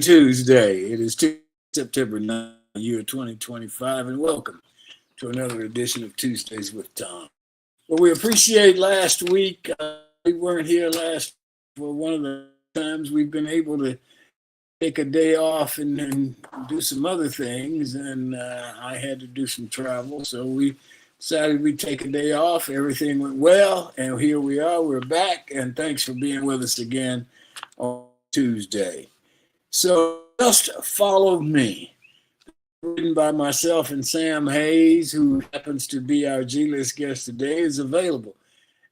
Tuesday. It is September 9th, year 2025, and welcome to another edition of Tuesdays with Tom. Well, we appreciate last week. We weren't here last for one of the times we've been able to take a day off and do some other things, and I had to do some travel, so we decided we'd take a day off. Everything went well, and here we are. We're back, and thanks for being with us again on Tuesday. So just follow me. Written by myself and Sam Hayes, who happens to be our G-List guest today, is available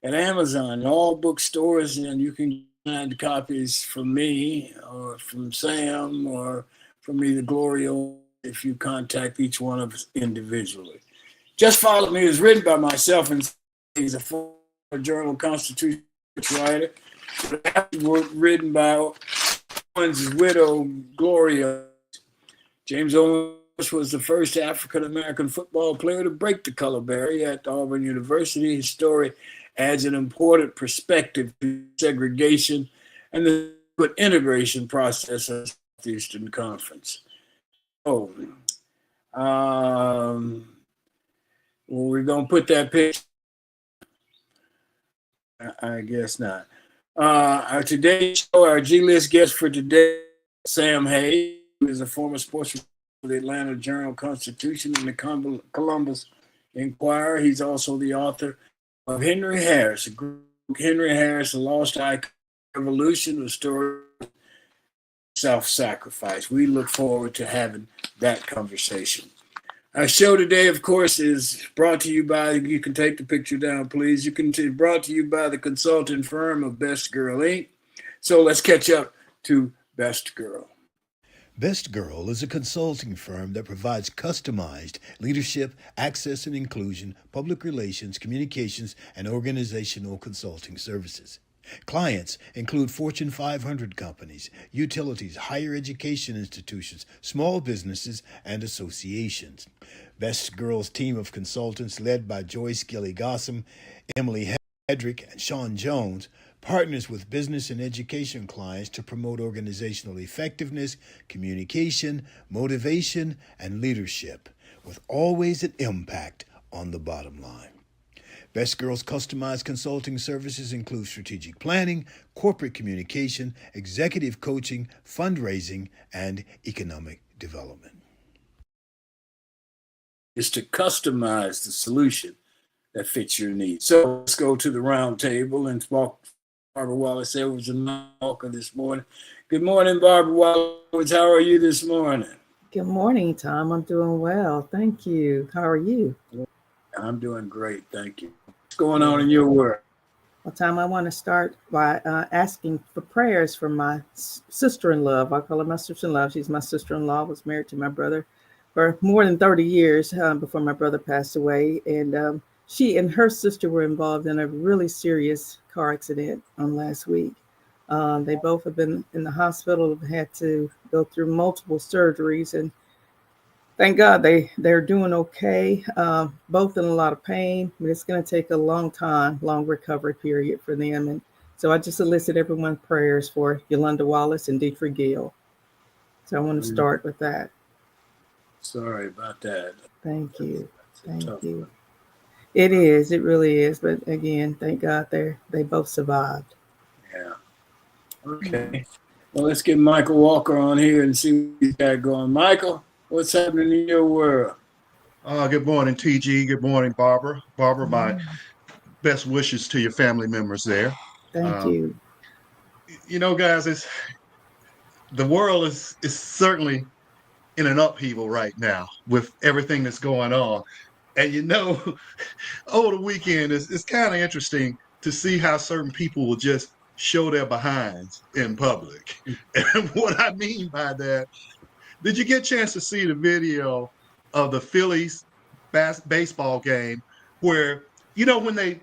at Amazon and all bookstores, and you can find copies from me or from Sam or from either Gloria if you contact each one of us individually. Just Follow Me is written by myself and he's a former Journal Constitution writer, written by Owen's widow, Gloria. James Owens was the first African-American football player to break the color barrier at Auburn University. His story adds an important perspective to segregation and the integration process of the Southeastern Conference. Well, we're going to put that picture. I guess not. Our today's show, our G-List guest for today, Sam Hayes, who is a former sports reporter for the Atlanta Journal-Constitution and the Columbus Inquirer. He's also the author of Henry Harris, Henry Harris, A Lost Icon Revolution, a story of self-sacrifice. We look forward to having that conversation. Our show today, of course, is brought to you by, you can take the picture down, please. Brought to you by the consulting firm of Best Girl Inc. So let's catch up to Best Girl. Best Girl is a consulting firm that provides customized leadership, access and inclusion, public relations, communications, and organizational consulting services. Clients include Fortune 500 companies, utilities, higher education institutions, small businesses, and associations. Best Girl's team of consultants, led by Joyce Gilly-Gossam, Emily Hedrick, and Sean Jones, partners with business and education clients to promote organizational effectiveness, communication, motivation, and leadership, with always an impact on the bottom line. Best Girl's customized consulting services include strategic planning, corporate communication, executive coaching, fundraising, and economic development. Is to customize the solution that fits your needs. So let's go to the round table and walk. Barbara Wallace Edwards and Walker this morning. Good morning, Barbara Wallace. How are you this morning? Good morning, Tom. I'm doing well. Thank you. How are you? I'm doing great. Thank you. What's going on in your world? Well, Tom, I want to start by asking for prayers for my sister-in-law. I call her my sister-in-law. She's my sister-in-law. Was married to my brother for more than 30 years before my brother passed away. And she and her sister were involved in a really serious car accident on last week. They both have been in the hospital, have had to go through multiple surgeries, and thank God they're doing okay. Both in a lot of pain, but it's going to take a long recovery period for them. And so I just solicit everyone's prayers for Yolanda Wallace and Dietrich Gill. So I want to start with that. Sorry about that. Thank you. Thank you. It is. It really is. But again, thank God they both survived. Yeah. Okay. Well, let's get Michael Walker on here and see what he's got going. Michael, what's happening in your world? Good morning, TG. Good morning, Barbara. Barbara, my best wishes to your family members there. Thank you. You know, guys, the world is certainly in an upheaval right now with everything that's going on. And you know, over the weekend, it's kind of interesting to see how certain people will just show their behinds in public. And what I mean by that, did you get a chance to see the video of the Phillies baseball game where, you know, when they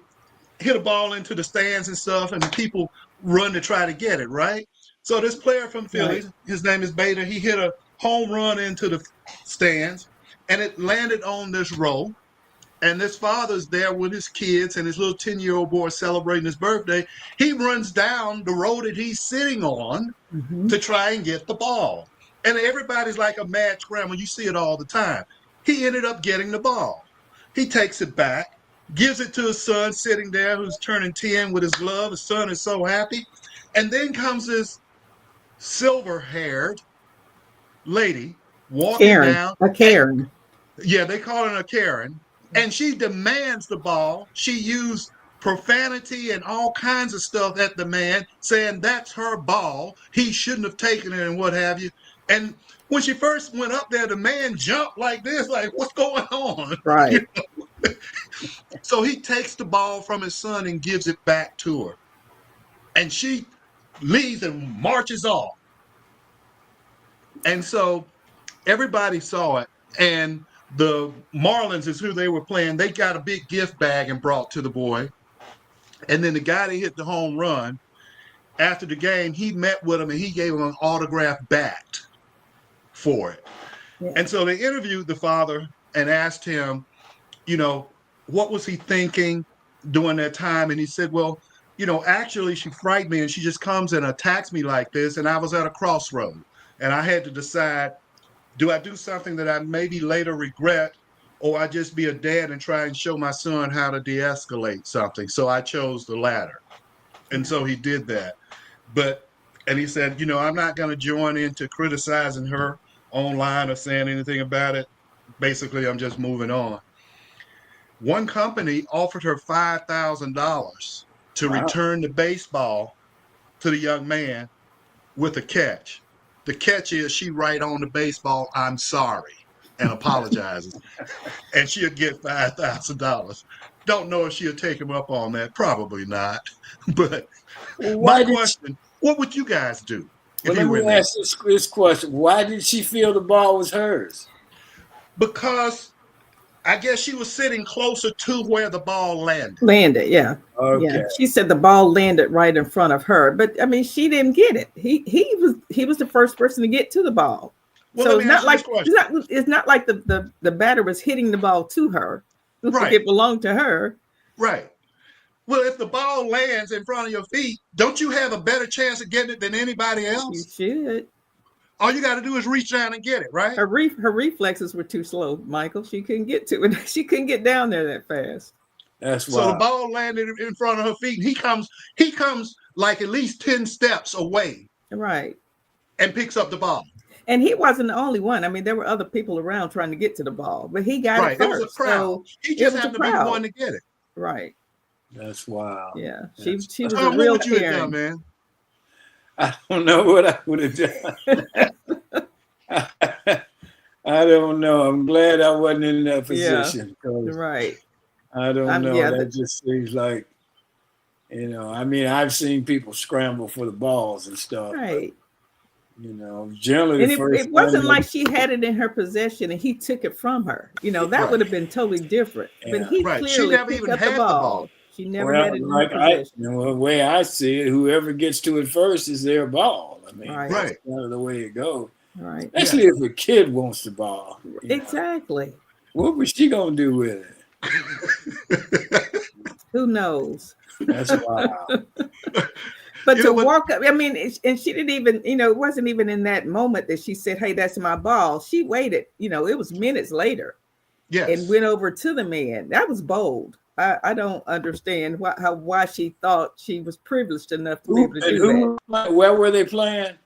hit a ball into the stands and stuff and the people run to try to get it, right? So this player from Philly, his name is Bader, he hit a home run into the stands and it landed on this row. And this father's there with his kids and his little 10-year-old boy celebrating his birthday. He runs down the road that he's sitting on to try and get the ball. And everybody's like a mad scramble. You see it all the time. He ended up getting the ball. He takes it back, gives it to his son sitting there who's turning 10 with his glove. His son is so happy. And then comes this silver-haired lady walking Karen, down. a Karen. Yeah, they call her a Karen. And she demands the ball. She used profanity and all kinds of stuff at the man, saying that's her ball. He shouldn't have taken it and what have you. And when she first went up there, the man jumped like this, like, what's going on? Right. So he takes the ball from his son and gives it back to her. And she leaves and marches off. And so everybody saw it. And the Marlins is who they were playing. They got a big gift bag and brought to the boy. And then the guy that hit the home run, after the game, he met with him and he gave him an autographed bat for it. Yeah. And so they interviewed the father and asked him, what was he thinking during that time? And he said, well, actually she frightened me and she just comes and attacks me like this. And I was at a crossroad and I had to decide, do I do something that I maybe later regret, or I just be a dad and try and show my son how to de-escalate something? So I chose the latter. And so he did that. And he said, I'm not going to join into criticizing her online or saying anything about it. Basically, I'm just moving on. One company offered her $5,000 to return the baseball to the young man with a catch. The catch is she write on the baseball, "I'm sorry," and apologizes. And she'll get $5,000. Don't know if she'll take him up on that. Probably not. But my question, what would you guys do if you were in Let me ask this question. Why did she feel the ball was hers? Because I guess she was sitting closer to where the ball landed. Yeah. Okay. Yeah. She said the ball landed right in front of her, but I mean, she didn't get it. He was the first person to get to the ball. Well, So it's not like the batter was hitting the ball to her. Like it belonged to her. Right. Well, if the ball lands in front of your feet, don't you have a better chance of getting it than anybody else? You should. All you got to do is reach down and get it, right? Her reflexes were too slow, Michael. She couldn't get to it. She couldn't get down there that fast. That's wild. So the ball landed in front of her feet. And he comes like at least 10 steps away. Right. And picks up the ball. And he wasn't the only one. I mean, there were other people around trying to get to the ball, but he got it first. It was a crowd. So he just happened to be the one to get it. Right. That's wild. Yeah. She was a real Karen. Man. I don't know what I would have done. I don't know. I'm glad I wasn't in that position. Yeah, right. I don't know. Yeah, that just seems like, I mean, I've seen people scramble for the balls and stuff. Right. But, generally, and it wasn't like she had it in her possession and he took it from her. That would have been totally different. Yeah. But he clearly picked up the ball. She never had it in her possession. The way I see it, whoever gets to it first is their ball. I mean, that's kind of the way it goes. Right. Especially if a kid wants the ball. Exactly. What was she gonna do with it? Who knows? That's wild. But to walk up, I mean, and she didn't even, it wasn't even in that moment that she said, "Hey, that's my ball." She waited, it was minutes later. Yes. And went over to the man. That was bold. I don't understand why she thought she was privileged enough to be able to do that. Where were they playing?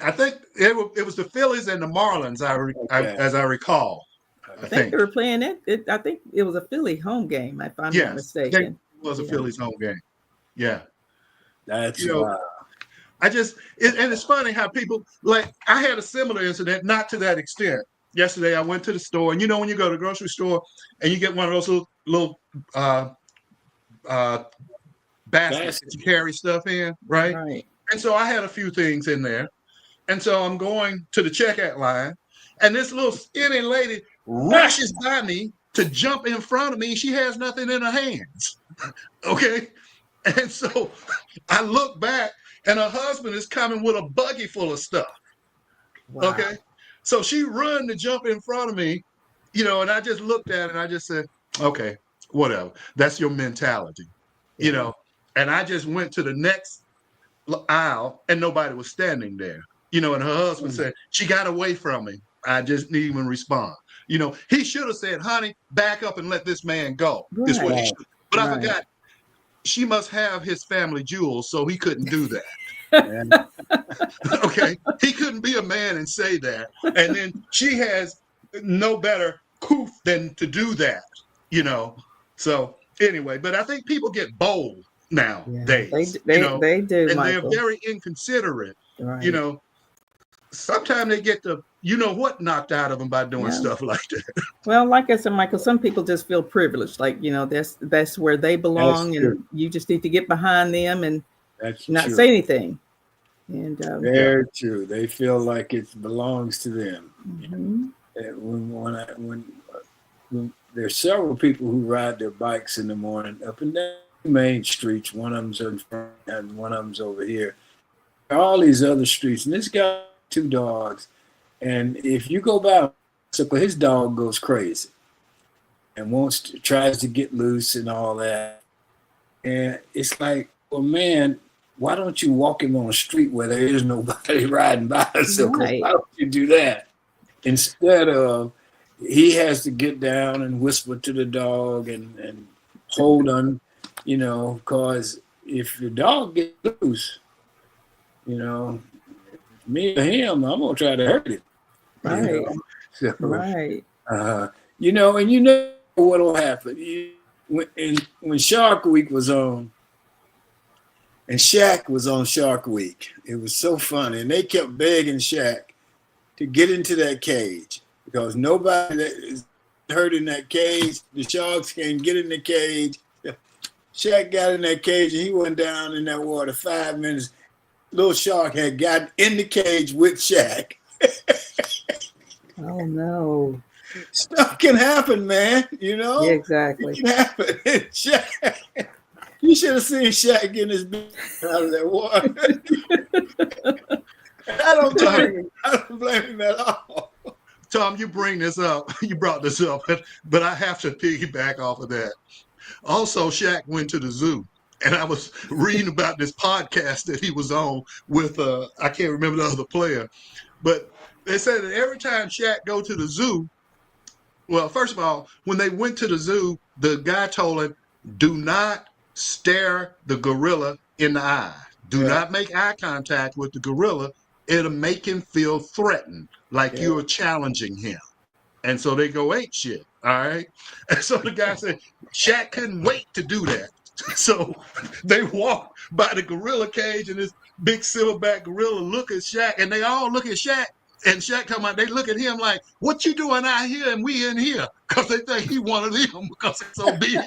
I think it was the Phillies and the Marlins, as I recall. I think they were playing it. I think it was a Philly home game, if I'm not mistaken. It was a Phillies home game. Yeah. That's wild. And it's funny how people, like, I had a similar incident, not to that extent. Yesterday, I went to the store, and when you go to the grocery store and you get one of those little baskets that you carry stuff in, right? Right. And so I had a few things in there. And so I'm going to the checkout line, and this little skinny lady rushes by me to jump in front of me. She has nothing in her hands. Okay. And so I look back, and her husband is coming with a buggy full of stuff. Wow. Okay. So she run to jump in front of me, and I just looked at it and I just said, okay, whatever. That's your mentality, and I just went to the next aisle and nobody was standing there, and her husband said, she got away from me. I just didn't even respond. He should have said, honey, back up and let this man go, is what he Right. should. But I Right. forgot, she must have his family jewels, so he couldn't do that. Yeah. Okay, he couldn't be a man and say that. And then she has no better coof than to do that, So anyway, but I think people get bold Yeah. nowadays, They do, and they're Michael. very inconsiderate. Right. Sometimes they get the what knocked out of them by doing Yeah. stuff like that. Well, like I said, Michael, some people just feel privileged, like that's where they belong, That's and true. you just need to get behind them and That's not true. say anything. And Very true. They feel like it belongs to them. mhm. When there's several people who ride their bikes in the morning up and down main streets. One of them's in front and one of them's over here. All these other streets, and this guy has 2 dogs. And if you go by his dog goes crazy and tries to get loose and all that. And it's like, well, man, why don't you walk him on a street where there is nobody riding bicycles? Right. Why don't you do that? Instead of he has to get down and whisper to the dog and hold on, because if your dog gets loose, me or him, I'm gonna try to hurt it. Right. So, Right. and what'll happen. When Shark Week was on, and Shaq was on Shark Week, it was so funny, and they kept begging Shaq to get into that cage because nobody that is hurt in that cage, the sharks can't get in the cage. Shaq got in that cage and he went down in that water 5 minutes. Little shark had gotten in the cage with Shaq. Oh no. Stuff can happen, man. Yeah, exactly. It can happen. Shaq, you should have seen Shaq getting his beat out of that water. I don't blame him at all. Tom, you brought this up, but I have to piggyback off of that. Also, Shaq went to the zoo, and I was reading about this podcast that he was on with, I can't remember the other player, but they said that every time Shaq go to the zoo, well, first of all, when they went to the zoo, the guy told him, do not stare the gorilla in the eye. Do not make eye contact with the gorilla. It'll make him feel threatened, like you're challenging him. And so they go ape shit, all right? And so the guy said, Shaq couldn't wait to do that. So they walk by the gorilla cage, and this big silverback gorilla look at Shaq, and they all look at Shaq. And Shaq come out, they look at him like, what you doing out here and we in here? Because they think he one of them because he's so big.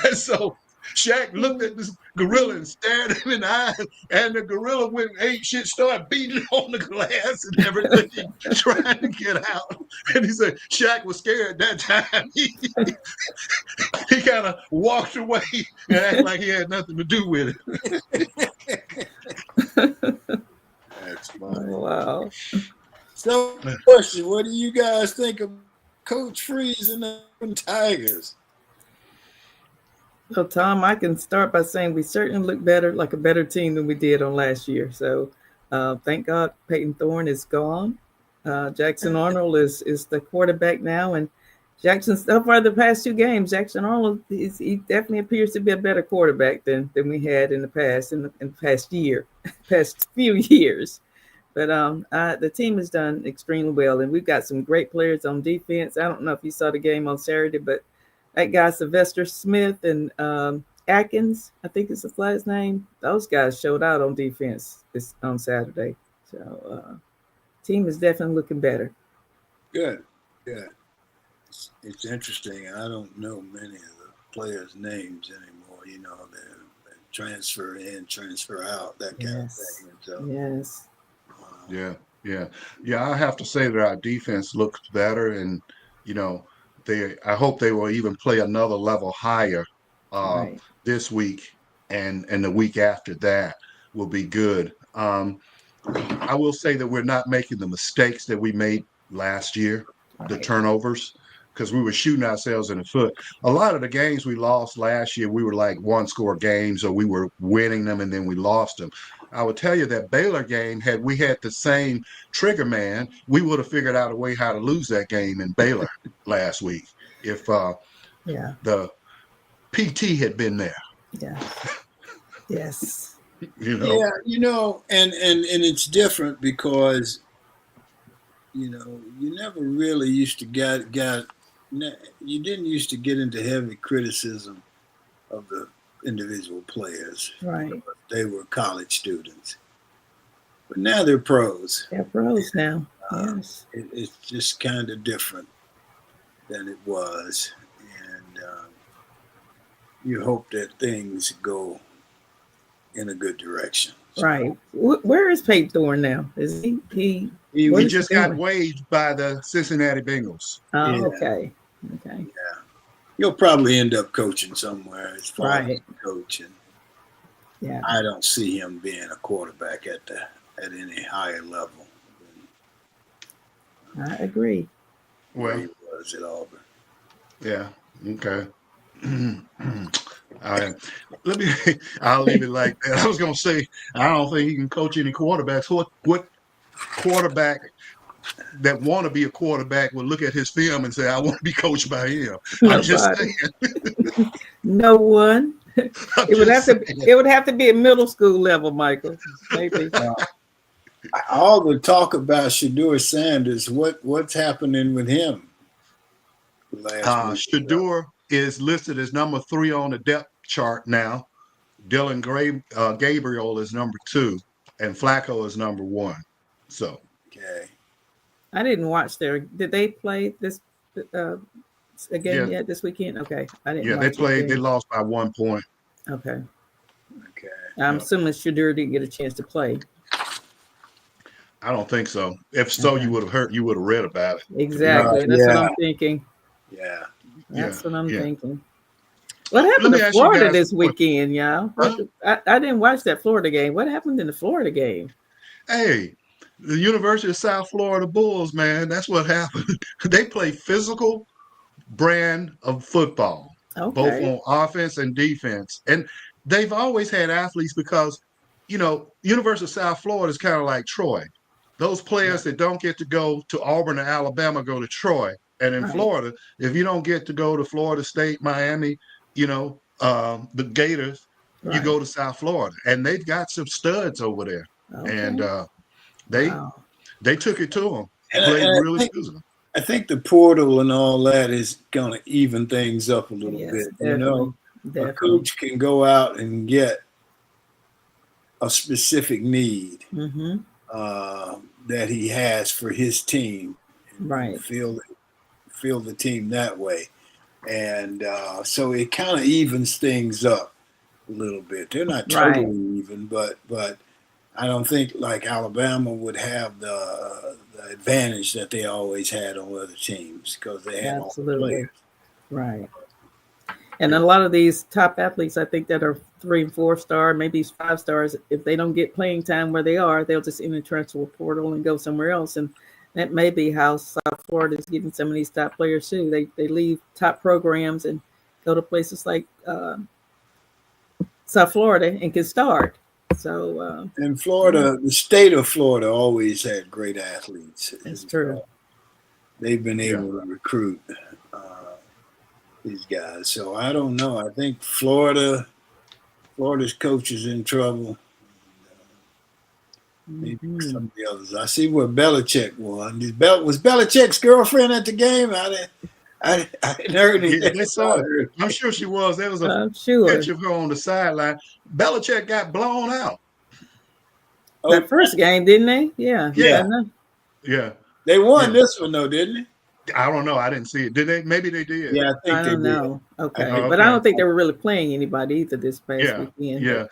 And so Shaq looked at this gorilla and stared him in the eyes, and the gorilla went ape shit, started beating on the glass and everything, trying to get out. And he said Shaq was scared that time. He kind of walked away and acted like he had nothing to do with it. That's funny. Wow. So, question: what do you guys think of Coach Freeze and the Tigers? Well, Tom, I can start by saying we certainly look better, like a better team than we did on last year. So thank God Peyton Thorne is gone. Jackson Arnold is the quarterback now. And Jackson, so far the past 2 games, Jackson Arnold, he definitely appears to be a better quarterback than we had in the past, in the past year, past few years. But the team has done extremely well. And we've got some great players on defense. I don't know if you saw the game on Saturday, but that guy Sylvester Smith and Atkins, I think is his name. Those guys showed out on defense on Saturday. So team is definitely looking better. Good. It's interesting. I don't know many of the players' names anymore. They transfer in, transfer out, that kind of thing. So, yes. Yeah. I have to say that our defense looks better, and I hope they will even play another level higher this week, and the week after that will be good. I will say that we're not making the mistakes that we made last year, the turnovers, because we were shooting ourselves in the foot. A lot of the games we lost last year, we were like 1-score games, or we were winning them and then we lost them. I would tell you that Baylor game, had we had the same trigger man, we would have figured out a way how to lose that game in Baylor last week if Yeah. the PT had been there. Yeah. Yes. You know. Yeah, and it's different because you never really used to you didn't used to get into heavy criticism of the individual players. Right. They were college students, but now they're pros. They're pros now. Yes. It's just kind of different than it was, and you hope that things go in a good direction. Right. Where is Peyton Thorne now? Is he? He just got waived by the Cincinnati Bengals. Oh, Yeah. okay. Okay. Yeah, he'll probably end up coaching somewhere as far as Right. coaching. Yeah. I don't see him being a quarterback at any higher level I agree. than Well, he was at Auburn. yeah. Okay. I'll leave it like that. I was gonna say I don't think he can coach any quarterbacks. What quarterback that want to be a quarterback would look at his film and say, I want to be coached by him? I'm just Nobody. saying. No one. I'm It would just have to. saying. It would have to be at middle school level, Michael. Maybe. All the talk about Shedeur Sanders, what's happening with him? Last week? Shedeur is listed as number 3 on the depth chart now. Dylan Gabriel is number 2, and Flacco is number 1. So Okay. I didn't watch their. Did they play this again yet this weekend? Okay, I didn't. yeah, watch they it played. They then. lost by 1 point. Okay, Okay. I'm assuming Shedeur didn't get a chance to play. I don't think so. If so, Okay. you would have heard. You would have read about it. Exactly. That's what I'm thinking. Yeah. That's what I'm yeah. thinking. What happened Let me to ask you Florida guys this a question. weekend, y'all? Huh? I didn't watch that Florida game. What happened in the Florida game? Hey, the University of South Florida Bulls, man, that's what happened. They play physical brand of football, both Okay. on offense and defense. And they've always had athletes because, University of South Florida is kind of like Troy. Those players that don't get to go to Auburn or Alabama go to Troy. And in Right. Florida, if you don't get to go to Florida State, Miami, the Gators, you Right. go to South Florida. And they've got some studs over there. Okay. And they Wow. they took it to them. And Played I really think- physical. I think the portal and all that is going to even things up a little Yes, bit. definitely. A Definitely. coach can go out and get a specific need Mm-hmm. that he has for his team, and Right. feel the team that way, and so it kind of evens things up a little bit. They're not totally even, but I don't think like Alabama would have the advantage that they always had on other teams because they had all the Absolutely. players. Right. And a lot of these top athletes, I think that are 3 and 4 star, maybe 5 stars, if they don't get playing time where they are, they'll just enter the transfer portal and go somewhere else. And that may be how South Florida is getting some of these top players too. They leave top programs and go to places like South Florida and can start. So In Florida, the state of Florida always had great athletes. it's true. They've been able to recruit these guys. So I don't know. I think Florida's coach is in trouble. Maybe Mhm. some of the others. I see where Belichick won. Was Belichick's girlfriend at the game? I didn't hear anything. They saw it. I'm sure she was. There was a I'm sure. picture of her on the sideline. Belichick got blown out. That first game, didn't they? Yeah. Yeah. I know. Yeah. They won Yeah. this one though, didn't they? I don't know. I didn't see it. Did they? Maybe they did. Yeah, I think I they don't did. know. Okay. Oh, But I okay. don't think they were really playing anybody either this past Yeah. weekend. Yeah.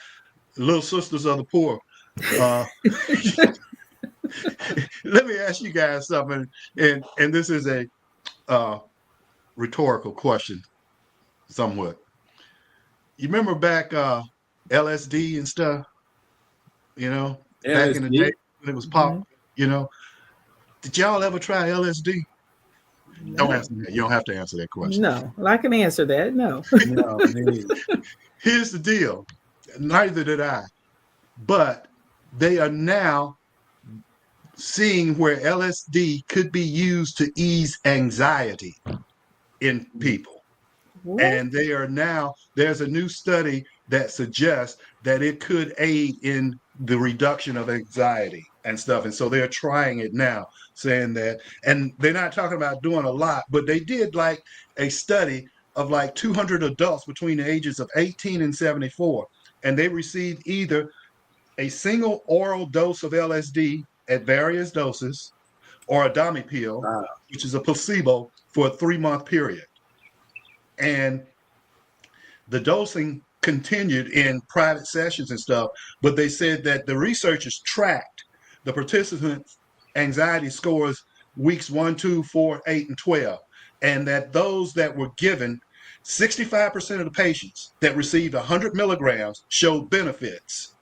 Little Sisters of the Poor. Let me ask you guys something, and this is a rhetorical question, somewhat. You remember back LSD and stuff, back in the LSD? day when it was pop, Did y'all ever try LSD? Don't answer that. You don't have to answer that question. No. Well, I can answer that. No. No, me neither. Here's the deal. Neither did I. But they are now seeing where LSD could be used to ease anxiety in people. What? And there's a new study that suggests that it could aid in the reduction of anxiety and stuff. And so they're trying it now, saying that, and they're not talking about doing a lot, but they did like a study of like 200 adults between the ages of 18 and 74. And they received either a single oral dose of LSD at various doses or a dummy pill, Wow. which is a placebo, for a 3-month period. And the dosing continued in private sessions and stuff, but they said that the researchers tracked the participants' anxiety scores weeks 1, 2, 4, 8, and 12, and that those that were given 65% of the patients that received 100 milligrams showed benefits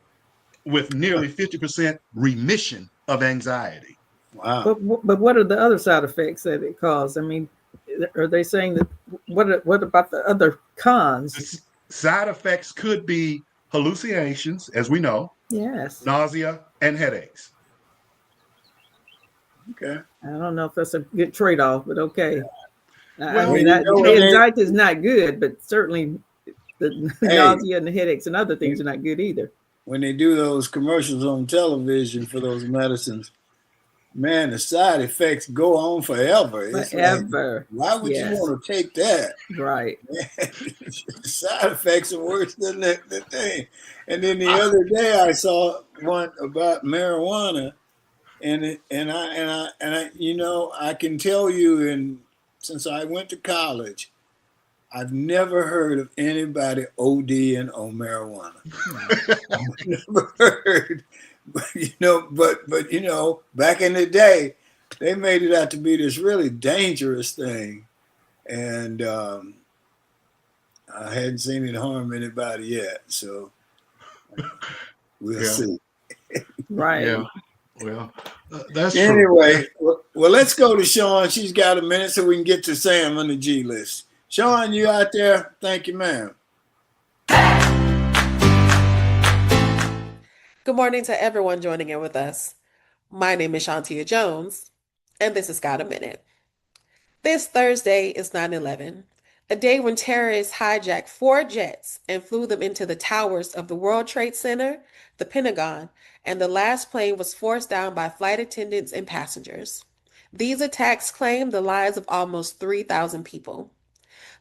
with nearly 50% remission of anxiety. Wow. But what are the other side effects that it causes? I mean, are they saying that what about the other cons? The side effects could be hallucinations, as we know, Yes. nausea, and headaches. Okay. I don't know if that's a good trade-off, but okay. I Well, mean, You know when they, anxiety is not good, but certainly the hey, nausea and the headaches and other things are not good either. when they do those commercials on television for those medicines, man, the side effects go on forever. It's like, Forever. why would you Yes. want to take that? Right. The side effects are worse than the thing. And then the other day I saw one about marijuana, and I, I can tell you, and since I went to college, I've never heard of anybody ODing on marijuana. I've never heard, but back in the day, they made it out to be this really dangerous thing, and I hadn't seen it harm anybody yet. So we'll yeah, see. Right. yeah. Well, that's true. Anyway, well, let's go to Sean. She's got a minute so we can get to Sam on the G list. Sean, you out there? Thank you, ma'am. Good morning to everyone joining in with us. My name is Shantia Jones, and this is Got a Minute. This Thursday is 9/11, a day when terrorists hijacked 4 jets and flew them into the towers of the World Trade Center, the Pentagon, and the last plane was forced down by flight attendants and passengers. These attacks claimed the lives of almost 3,000 people.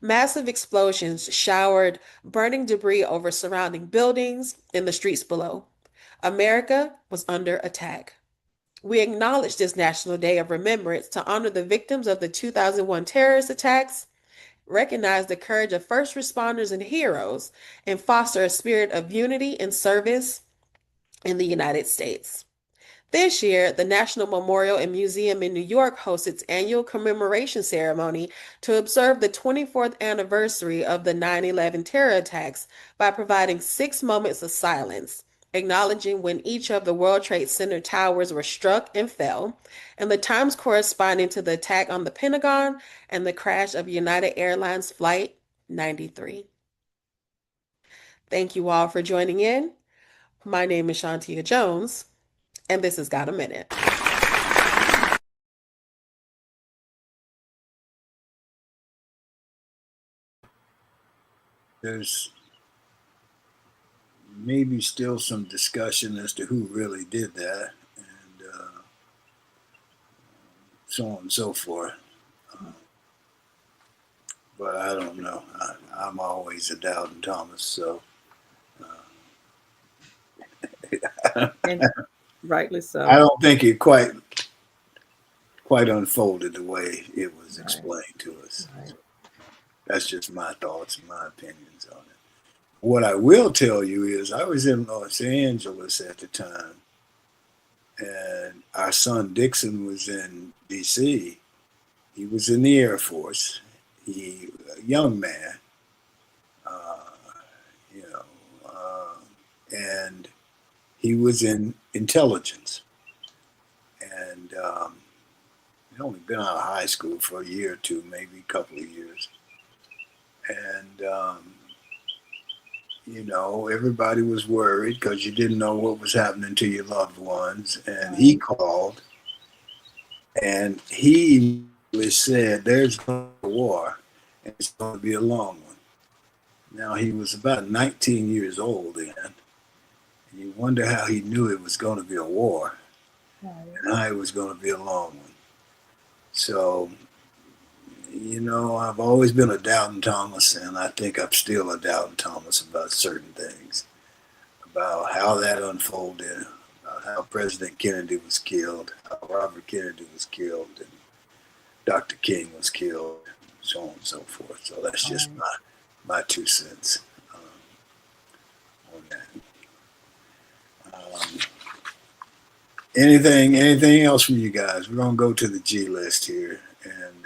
Massive explosions showered burning debris over surrounding buildings and the streets below. America was under attack. We acknowledge this National Day of Remembrance to honor the victims of the 2001 terrorist attacks, recognize the courage of first responders and heroes, and foster a spirit of unity and service in the United States. This year, the National Memorial and Museum in New York hosts its annual commemoration ceremony to observe the 24th anniversary of the 9/11 terror attacks by providing 6 moments of silence, acknowledging when each of the World Trade Center towers were struck and fell, and the times corresponding to the attack on the Pentagon and the crash of United Airlines Flight 93. Thank you all for joining in. My name is Shantia Jones, and this has Got a Minute. There's maybe still some discussion as to who really did that, and so on and so forth. But I don't know. I'm always a doubting Thomas, so And rightly so. I don't think it quite unfolded the way it was Right. explained to us. Right. That's just my thoughts and my opinions on it. What I will tell you is I was in Los Angeles at the time, and our son Dixon was in D.C. He was in the Air Force. He, a young man, uh, you know, and he was in intelligence. And he'd only been out of high school for a year or two, maybe a couple of years. And everybody was worried because you didn't know what was happening to your loved ones. And he called and he immediately said, there's going to be a war, and it's going to be a long one. Now, he was about 19 years old then, and you wonder how he knew it was going to be a war and how it was going to be a long one. So, I've always been a doubting Thomas, and I think I'm still a doubting Thomas about certain things, about how that unfolded, about how President Kennedy was killed, how Robert Kennedy was killed, and Dr. King was killed, so on and so forth. So that's just my 2 cents on that. Anything else from you guys? We're gonna go to the G list here, and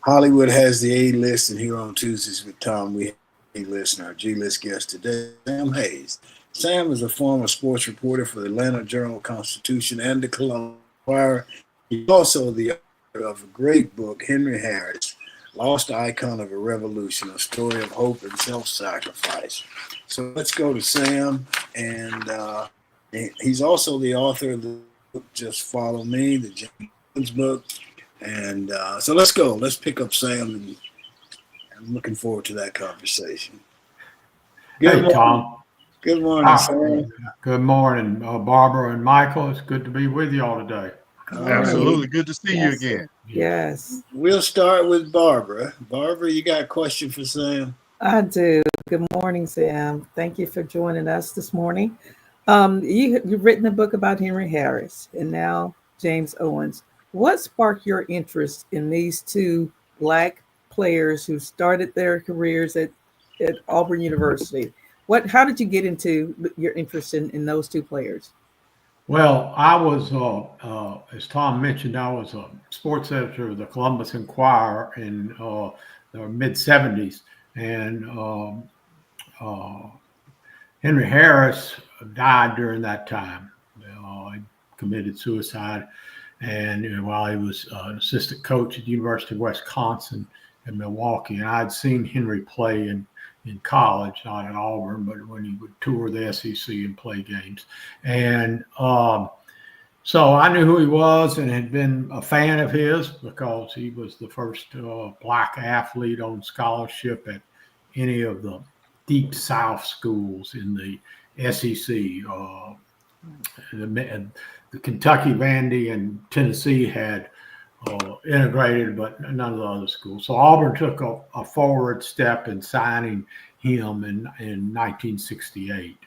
Hollywood has the A list, and here on Tuesdays with Tom, we have the A list, and our G list guest today, Sam Hayes. Sam is a former sports reporter for the Atlanta Journal-Constitution and the Columbia Inquirer. He's also the author of a great book, Henry Harris, Lost Icon of a Revolution, a story of hope and self-sacrifice. So let's go to Sam, and he's also the author of the book, Just Follow Me, the James book. And so let's go. Let's pick up Sam, and I'm looking forward to that conversation. Good morning, Tom. Good morning, Sam. Good morning, Barbara and Michael. It's good to be with you all today. Absolutely. Good to see you again. Yes. We'll start with Barbara. Barbara, you got a question for Sam? I do. Good morning, Sam. Thank you for joining us this morning. You've written a book about Henry Harris and now James Owens. What sparked your interest in these two Black players who started their careers at Auburn University? How did you get into your interest in those two players? Well, I was, as Tom mentioned, I was a sports editor of the Columbus Inquirer in the mid-'70s. And Henry Harris died during that time. He committed suicide. And while he was an assistant coach at the University of Wisconsin in Milwaukee, and I'd seen Henry play in college, not at Auburn, but when he would tour the SEC and play games. And so I knew who he was and had been a fan of his because he was the first Black athlete on scholarship at any of the Deep South schools in the SEC. The Kentucky, Vandy, and Tennessee had integrated, but none of the other schools. So Auburn took a forward step in signing him in 1968.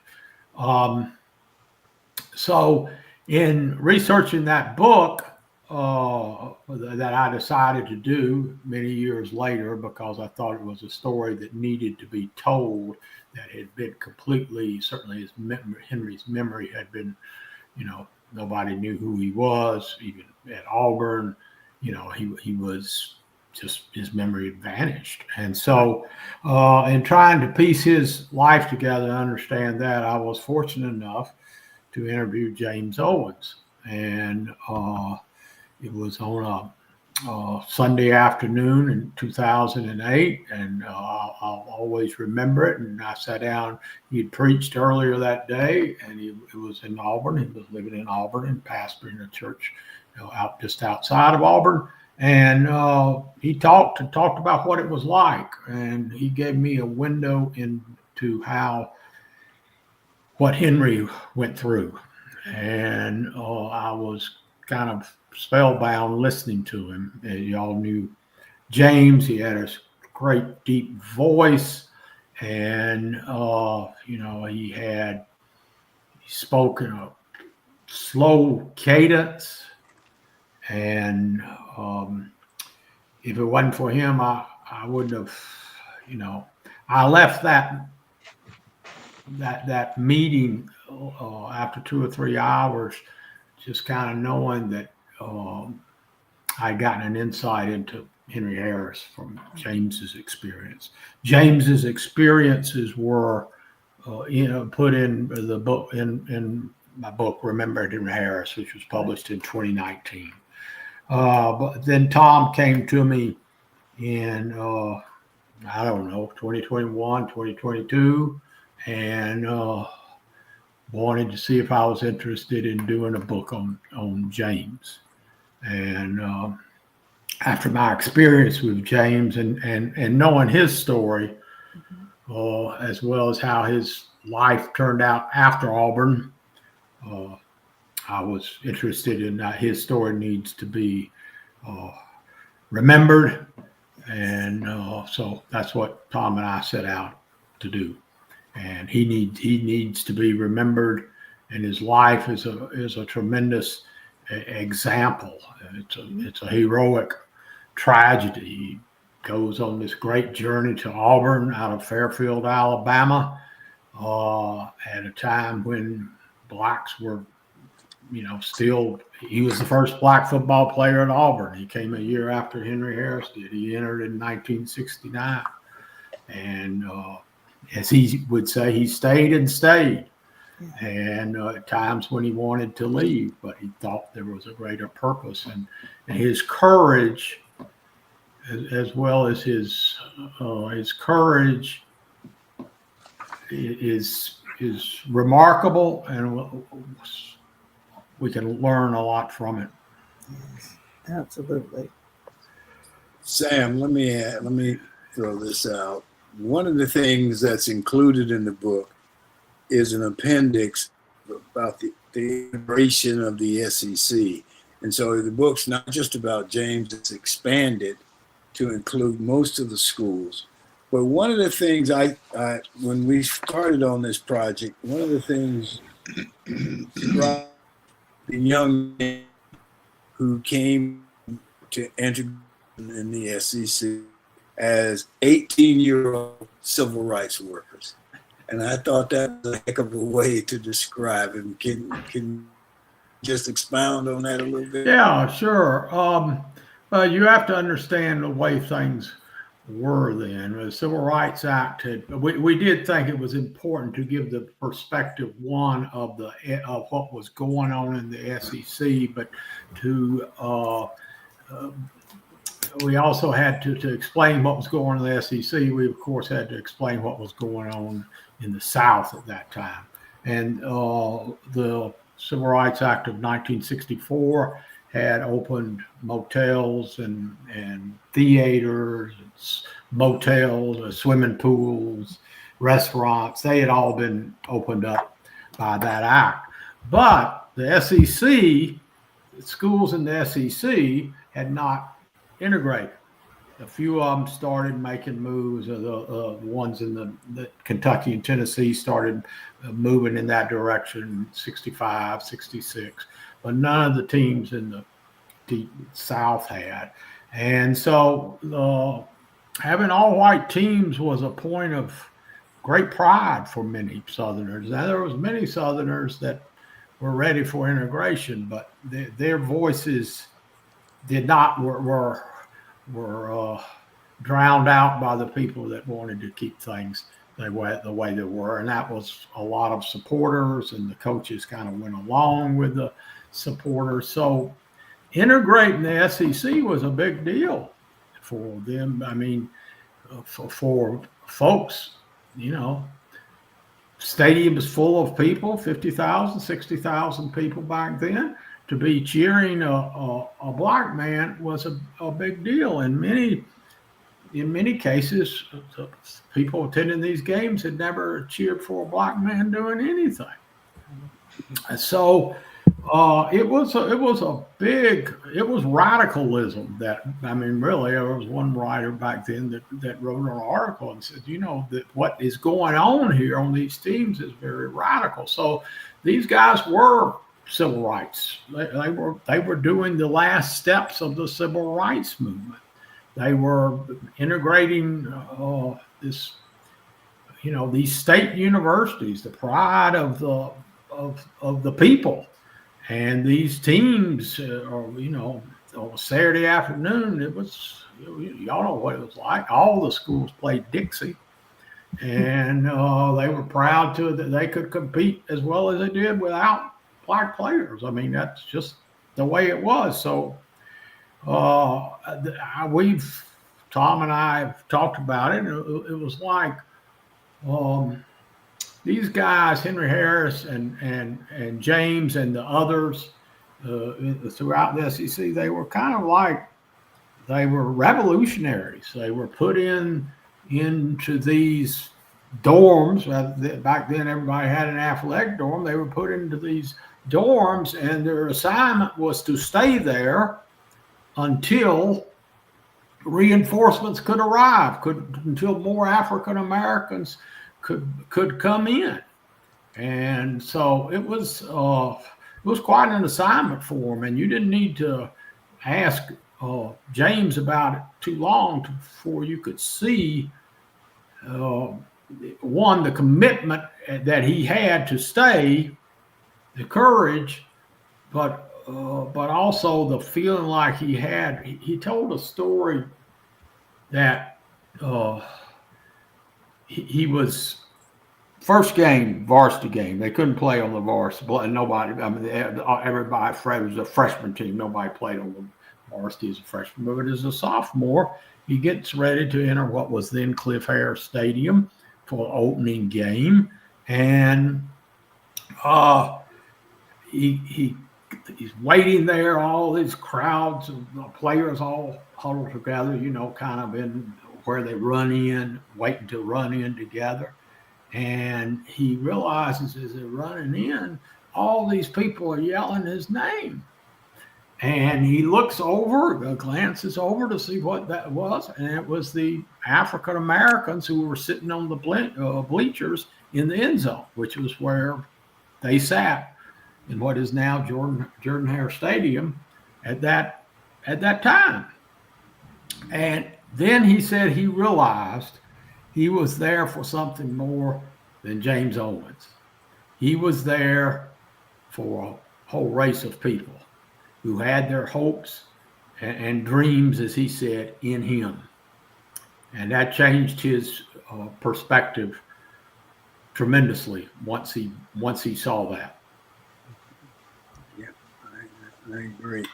So in researching that book that I decided to do many years later, because I thought it was a story that needed to be told, that had been completely, certainly Henry's memory had been, nobody knew who he was, even at Auburn. He was just, his memory had vanished. And so in trying to piece his life together and understand that, I was fortunate enough to interview James Owens. And it was on a Sunday afternoon in 2008, and I'll always remember it. And I sat down. He had preached earlier that day, and he was in Auburn. He was living in Auburn and pastoring a church out just outside of Auburn. And he talked about what it was like, and he gave me a window into what Henry went through. And I was kind of spellbound listening to him. And y'all knew James. He had a great deep voice, and he spoke in a slow cadence. And if it wasn't for him, I wouldn't have, I left that meeting after 2 or 3 hours, just kind of knowing that I'd gotten an insight into Henry Harris from James's experience. James's experiences were, put in the book, in my book, Remember Henry Harris, which was published in 2019. But then Tom came to me in I don't know, 2021, 2022, and wanted to see if I was interested in doing a book on James. And after my experience with James and knowing his story, as well as how his life turned out after Auburn, uh, I was interested in that his story needs to be uh, remembered. And so that's what Tom and I set out to do. And he needs to be remembered. And his life is a tremendous example. It's a heroic tragedy. He goes on this great journey to Auburn out of Fairfield, Alabama, at a time when blacks were, still. He was the first black football player at Auburn. He came a year after Henry Harris did. He entered in 1969, and as he would say, he stayed and stayed. And at times when he wanted to leave, but he thought there was a greater purpose, and his courage, as well as his courage, is remarkable, and we can learn a lot from it. Yes, absolutely. Sam, let me throw this out. One of the things that's included in the book is an appendix about the integration of the SEC. And so the book's not just about James, it's expanded to include most of the schools. But one of the things when we started on this project, one of the things the young men who came to enter in the SEC as 18-year-old civil rights workers. And I thought that was a heck of a way to describe him. Can you just expound on that a little bit? Yeah, sure. You have to understand the way things were then. The Civil Rights Act we did think it was important to give the perspective of what was going on in the SEC, but we also had to explain what was going on in the SEC. We of course had to explain what was going on in the South at that time. And the Civil Rights Act of 1964 had opened motels and theaters, motels, swimming pools, restaurants. They had all been opened up by that act. But the SEC, schools in the SEC had not integrated. A few of them started making moves. The ones in the Kentucky and Tennessee started moving in that direction, 65, 66. But none of the teams in the South had. And so having all white teams was a point of great pride for many Southerners. Now, there was many Southerners that were ready for integration, but their voices were drowned out by the people that wanted to keep things the way they were. And that was a lot of supporters, and the coaches kind of went along with the supporters. So integrating the SEC was a big deal for them. I mean, for folks, stadium is full of people, 50,000, 60,000 people back then. To be cheering a black man was a big deal. In many cases, people attending these games had never cheered for a black man doing anything. So it was radicalism really, there was one writer back then that wrote an article and said, that what is going on here on these teams is very radical. So these guys were civil rights. They were doing the last steps of the civil rights movement. They were integrating these state universities, the pride of the people, and these teams. On a Saturday afternoon, it was, y'all know what it was like. All the schools played Dixie, and they were proud that they could compete as well as they did without black players. I mean, that's just the way it was. So we've Tom and I have talked about it. It was like these guys, Henry Harris and James and the others throughout the SEC, they were kind of like they were revolutionaries. They were put into these dorms. Back then, everybody had an athletic dorm. They were put into these dorms, and their assignment was to stay there until reinforcements could arrive, until more African Americans could come in. And so it was quite an assignment for them, and you didn't need to ask James about it too long before you could see one, the commitment that he had to stay, the courage, but also the feeling like he had. He told a story that he was first game, varsity game. They couldn't play on the varsity. Nobody, I mean, everybody, it was a freshman team. Nobody played on the varsity as a freshman. But as a sophomore, he gets ready to enter what was then Cliff Harris Stadium for opening game. And he's waiting there, all these crowds of players all huddled together, kind of in where they run in, waiting to run in together. And he realizes as they're running in, all these people are yelling his name. And he looks over, glances over to see what that was. And it was the African Americans who were sitting on the bleachers in the end zone, which was where they sat in what is now Jordan Hare Stadium at that time. And then he said he realized he was there for something more than James Owens. He was there for a whole race of people who had their hopes and dreams, as he said, in him. And that changed his perspective tremendously once he saw that. Yeah, I agree.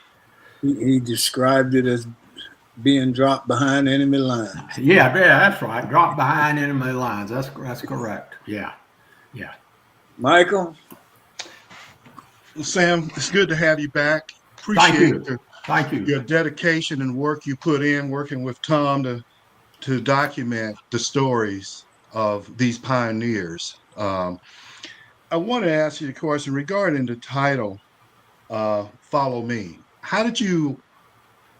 He described it as being dropped behind enemy lines. Yeah, that's right. Dropped behind enemy lines. That's correct. Yeah. Michael? Well, Sam, it's good to have you back. Thank you. Your dedication and work you put in working with Tom to document the stories of these pioneers. I want to ask you a question regarding the title, Follow Me. How did you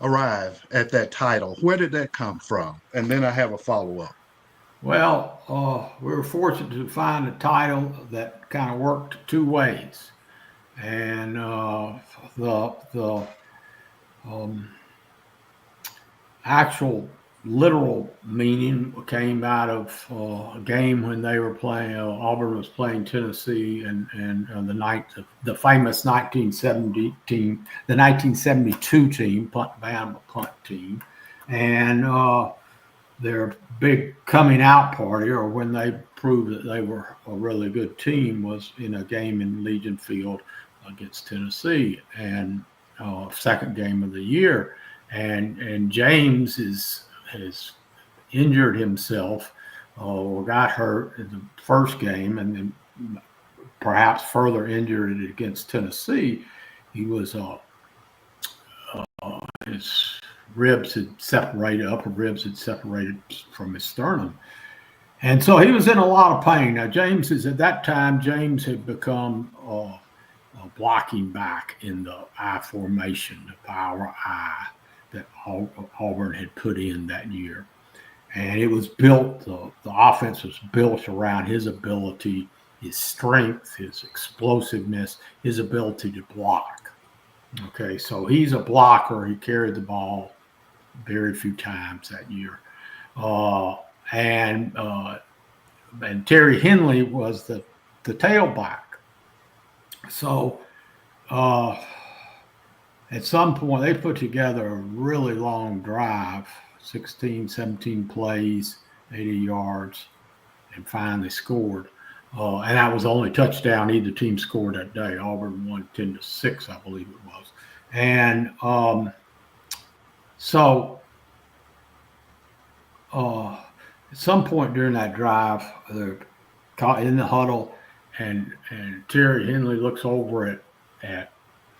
arrive at that title? Where did that come from? And then I have a follow-up. Well, we were fortunate to find a title that kind of worked two ways. And the actual literal meaning came out of a game when they were playing. Auburn was playing Tennessee, and the famous 1972 team, Bama punt team, and their big coming out party, or when they proved that they were a really good team, was in a game in Legion Field against Tennessee, and second game of the year, and James has injured himself or got hurt in the first game, and then perhaps further injured it against Tennessee. He was his ribs had separated, upper ribs had separated from his sternum. And so he was in a lot of pain. Now, at that time, James had become a blocking back in the I formation, the power I that Auburn had put in that year. And it was built, the offense was built around his ability, his strength, his explosiveness, his ability to block. Okay, so he's a blocker. He carried the ball very few times that year. And Terry Henley was the tailback. So at some point, they put together a really long drive, 16, 17 plays, 80 yards, and finally scored. And that was the only touchdown either team scored that day. Auburn won 10-6, I believe it was. And so at some point during that drive, they're caught in the huddle, and Terry Henley looks over at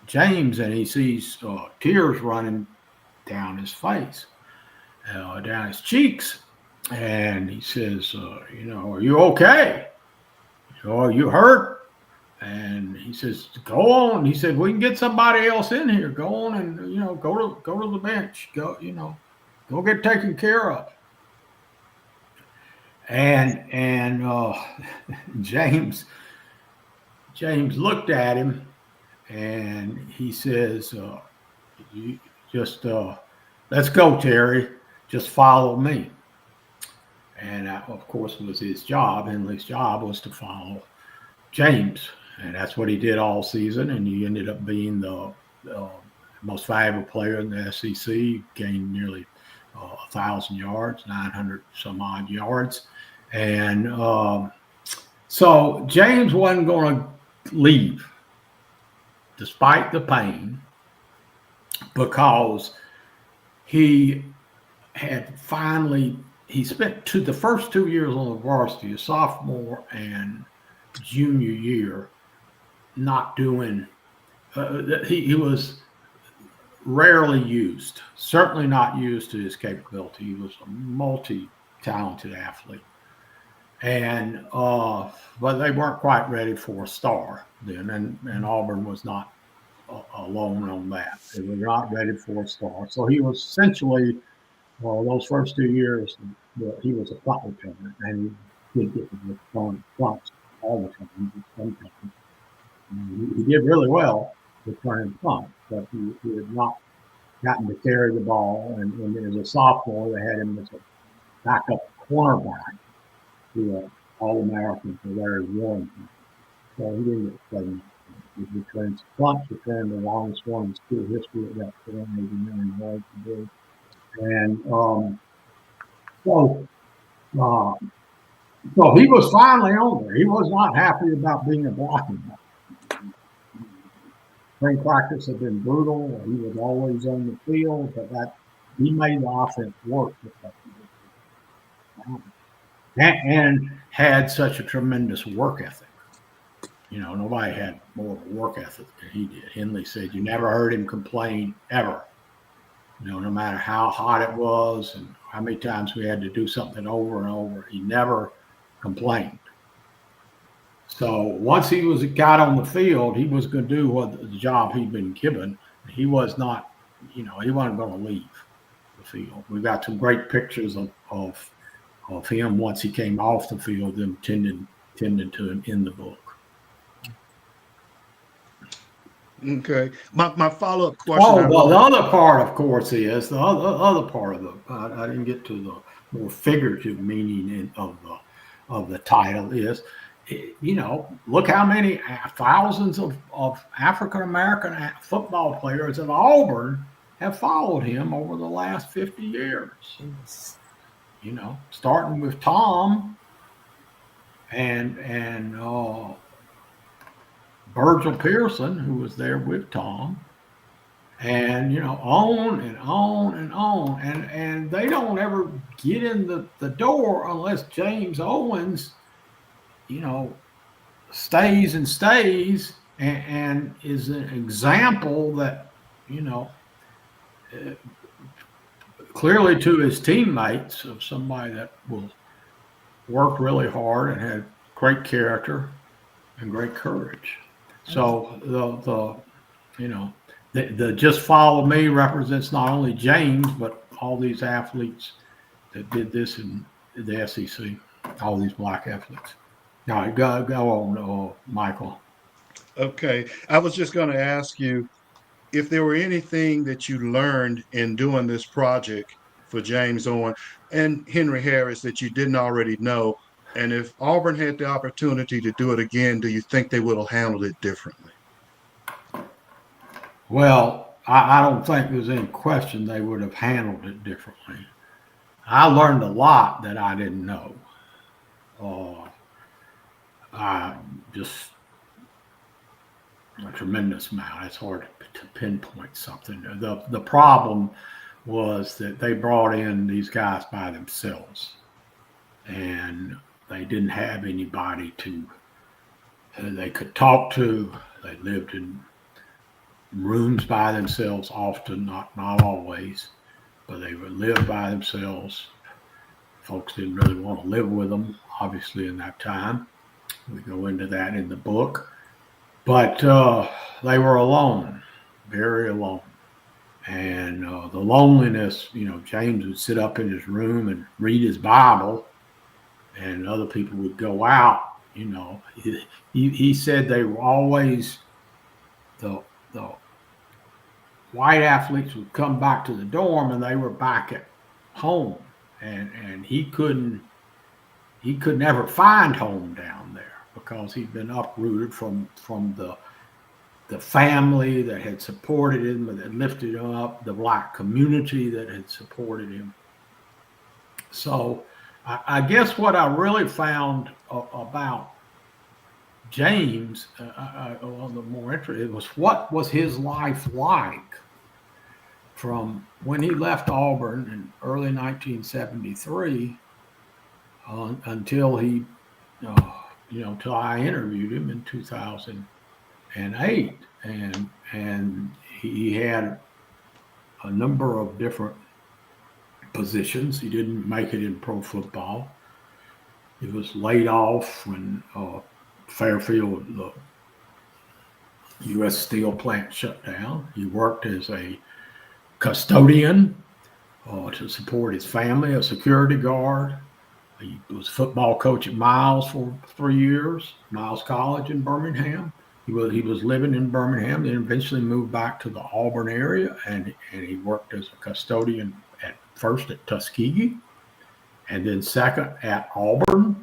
James, and he sees tears running down his face, down his cheeks, and he says, "Are you okay? Are you hurt?" And he says, "Go on." He said, "We can get somebody else in here. Go on and go to the bench. Go get taken care of." And James looked at him and he says, "You just let's go, Terry. Just follow me." And that, of course, was his job. Henley's job was to follow James, and that's what he did all season. And he ended up being the most valuable player in the SEC. Gained nearly 1,000 yards, 900 some odd yards, and so James wasn't going to leave, despite the pain, because he had finally. He spent the first 2 years on the varsity, a sophomore and junior year, not doing. He was rarely used, certainly not used to his capability. He was a multi-talented athlete, and but they weren't quite ready for a star then, and Auburn was not alone on that. They were not ready for a star, so he was essentially. Well, those first 2 years, he was a punt returner, and he did get the throwing punts all the time. Sometimes he did really well returning punts, but he had not gotten to carry the ball. And as a sophomore, they had him as a backup cornerback to an All-American for Larry Warren. So he didn't get played. He returned punts, returned the longest one in school history at that 489 yards a day. And so he was finally on there. He was not happy about being a blocking back. Spring practice had been brutal. He was always on the field, but he made the offense work and had such a tremendous work ethic. Nobody had more of a work ethic than he did. Henley said you never heard him complain ever. No matter how hot it was and how many times we had to do something over and over, he never complained. So once he got on the field, he was going to do what the job he'd been given. He was not, he wasn't going to leave the field. We've got some great pictures of him once he came off the field, them tending to him in the book. Okay. My follow-up question. Oh, the other part, of course, is the other part of I didn't get to the more figurative meaning of the title is, look how many thousands of African American football players at Auburn have followed him over the last 50 years. Starting with Tom and Virgil Pearson, who was there with Tom, and on and on and on, and they don't ever get in the door unless James Owens, stays and is an example that clearly to his teammates of somebody that will work really hard and had great character and great courage. So the just follow me represents not only James, but all these athletes that did this in the SEC, all these black athletes. Now, go on, Michael. Okay. I was just going to ask you if there were anything that you learned in doing this project for James Owen and Henry Harris that you didn't already know. And if Auburn had the opportunity to do it again, do you think they would have handled it differently? Well, I don't think there's any question they would have handled it differently. I learned a lot that I didn't know. Just a tremendous amount. It's hard to pinpoint something. The problem was that they brought in these guys by themselves, and they didn't have anybody they could talk to. They lived in rooms by themselves often, not always, but they would live by themselves. Folks didn't really want to live with them, obviously, in that time. We go into that in the book. But they were alone, very alone. And the loneliness, James would sit up in his room and read his Bible, and other people would go out. He said they were always, the white athletes would come back to the dorm and they were back at home, and he could never find home down there because he'd been uprooted from the family that had supported him, that had lifted him up, the black community that had supported him. So I guess what I really found about James, the more interesting, was what was his life like from when he left Auburn in early 1973 until till I interviewed him in 2008, and he had a number of different positions. He didn't make it in pro football. He was laid off when Fairfield, the U.S. Steel plant, shut down. He worked as a custodian to support his family, a security guard. He was football coach at Miles for 3 years, Miles College in Birmingham. He was living in Birmingham, then eventually moved back to the Auburn area, and he worked as a custodian first at Tuskegee, and then second at Auburn.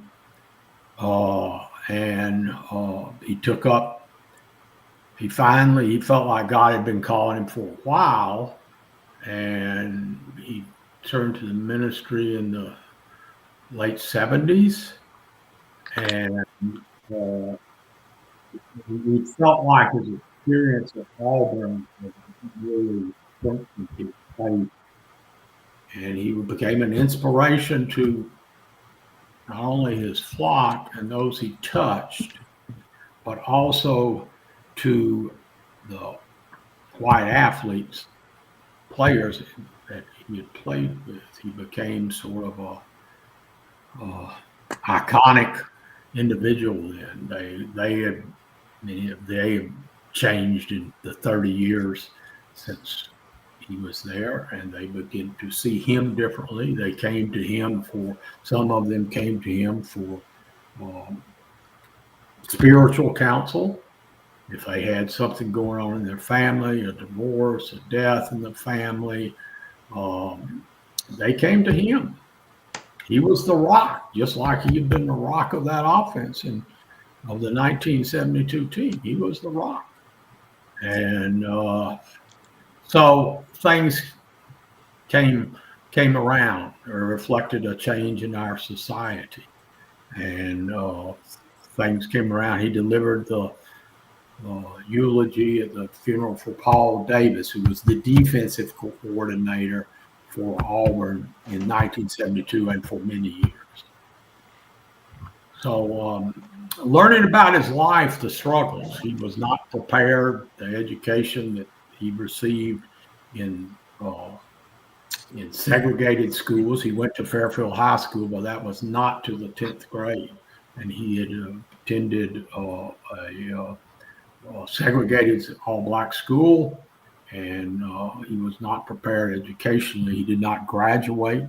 He took up. He felt like God had been calling him for a while, and he turned to the ministry in the late 70s, and he felt like his experience at Auburn was really strengthened his faith, and he became an inspiration to not only his flock and those he touched, but also to the white athletes, players that he had played with. He became sort of a iconic individual. Then they had changed in the 30 years since he was there, and they began to see him differently. They came to him some of them came to him for spiritual counsel. If they had something going on in their family, a divorce, a death in the family, they came to him. He was the rock, just like he had been the rock of that offense of the 1972 team. He was the rock. And so things came around, or reflected a change in our society. And things came around. He delivered the eulogy at the funeral for Paul Davis, who was the defensive coordinator for Auburn in 1972 and for many years. So learning about his life, the struggles, he was not prepared, the education that he received in segregated schools. He went to Fairfield High School, but that was not to the 10th grade. And he had attended a segregated all-black school, and he was not prepared educationally. He did not graduate,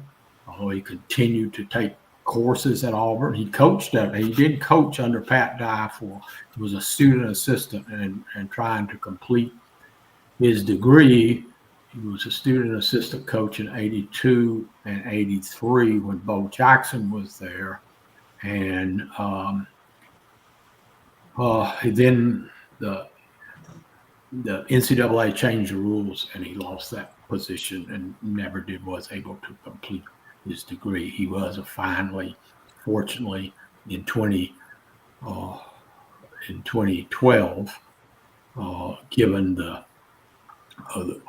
although he continued to take courses at Auburn. He did coach under Pat Dye he was a student assistant and trying to complete his degree. He was a student assistant coach in 82 and 83 when Bo Jackson was there. And then the NCAA changed the rules, and he lost that position and was able to complete his degree. He was fortunately, in 2012, given the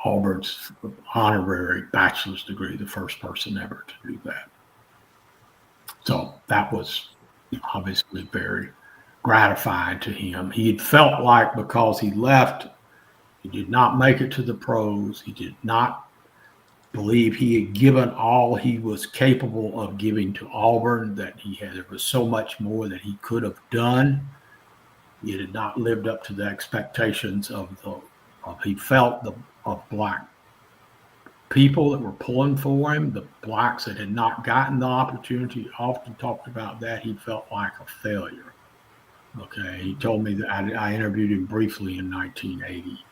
Auburn's honorary bachelor's degree, the first person ever to do that. So that was obviously very gratifying to him. He had felt like because he left, he did not make it to the pros. He did not believe he had given all he was capable of giving to Auburn, that there was so much more that he could have done. He had not lived up to the expectations of black people that were pulling for him, the blacks that had not gotten the opportunity. Often talked about that. He felt like a failure. Okay. He told me that I interviewed him briefly in 1980,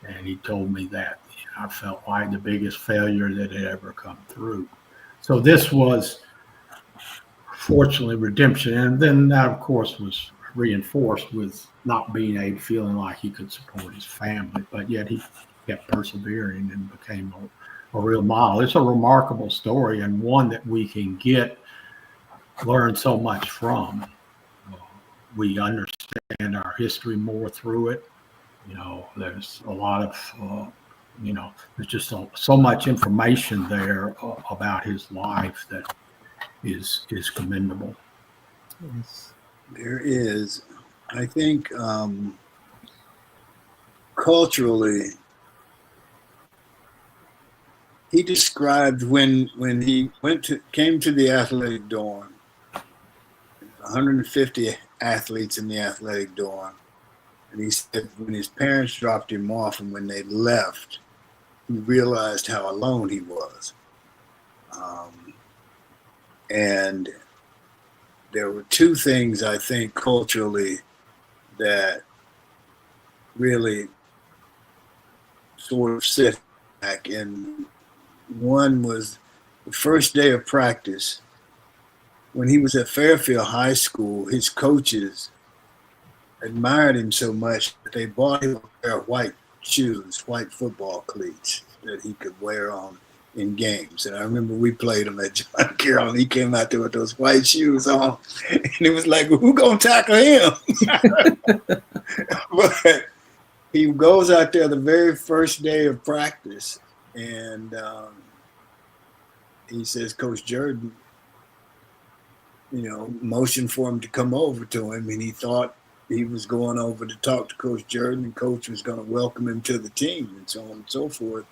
and he told me that I felt like the biggest failure that had ever come through. So this was fortunately redemption. And then that, of course, was reinforced with not being able, feeling like he could support his family, but yet he kept persevering and became a real model. It's a remarkable story, and one that we can learn so much from. We understand our history more through it. There's a lot of, there's just so much information there about his life that is commendable. Yes. There is. I think culturally, he described when he came to the athletic dorm, 150 athletes in the athletic dorm, and he said when his parents dropped him off and when they left, he realized how alone he was. And there were two things, I think, culturally that really sort of set back. And one was the first day of practice. When he was at Fairfield High School, his coaches admired him so much that they bought him a pair of white shoes, white football cleats that he could wear on in games. And I remember we played him at John Carroll, and he came out there with those white shoes on, and it was like, well, who gonna tackle him? But he goes out there the very first day of practice, and he says Coach Jordan, motioned for him to come over to him, and he thought he was going over to talk to Coach Jordan, and Coach was going to welcome him to the team, and so on and so forth.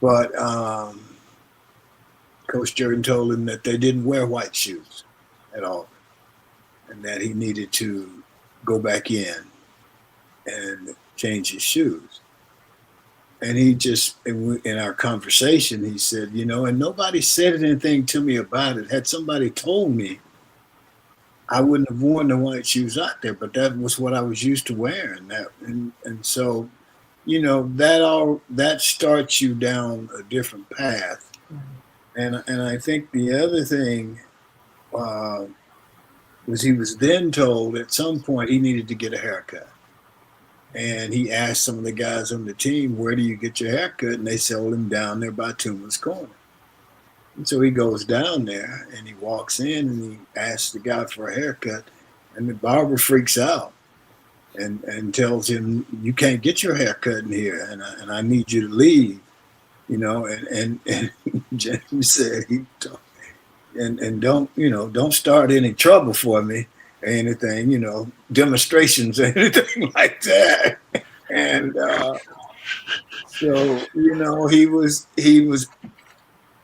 But Coach Jordan told him that they didn't wear white shoes at all, and that he needed to go back in and change his shoes. And he just, in our conversation, he said, and nobody said anything to me about it. Had somebody told me, I wouldn't have worn the white shoes out there, but that was what I was used to wearing. And so, that starts you down a different path. And I think the other thing was he was then told at some point he needed to get a haircut. And he asked some of the guys on the team, where do you get your haircut? And they told him down there by Toomer's Corner. And so he goes down there and he walks in and he asks the guy for a haircut. And the barber freaks out and tells him, you can't get your haircut in here, and I need you to leave. And James said, and don't start any trouble for me or anything, demonstrations or anything like that. And so, he was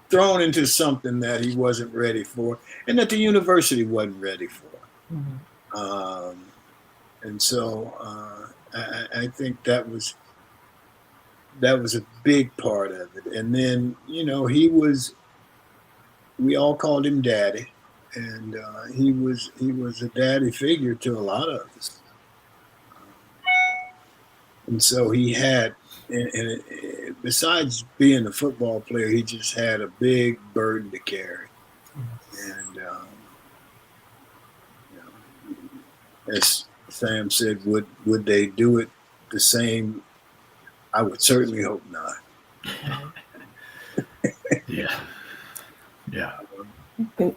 thrown into something that he wasn't ready for, and that the university wasn't ready for. Mm-hmm. And so I think that was a big part of it. And then, we all called him Daddy, and he was a daddy figure to a lot of us. And so he had, and besides being a football player, he just had a big burden to carry. And as Sam said, would they do it the same? I would certainly hope not. Yeah.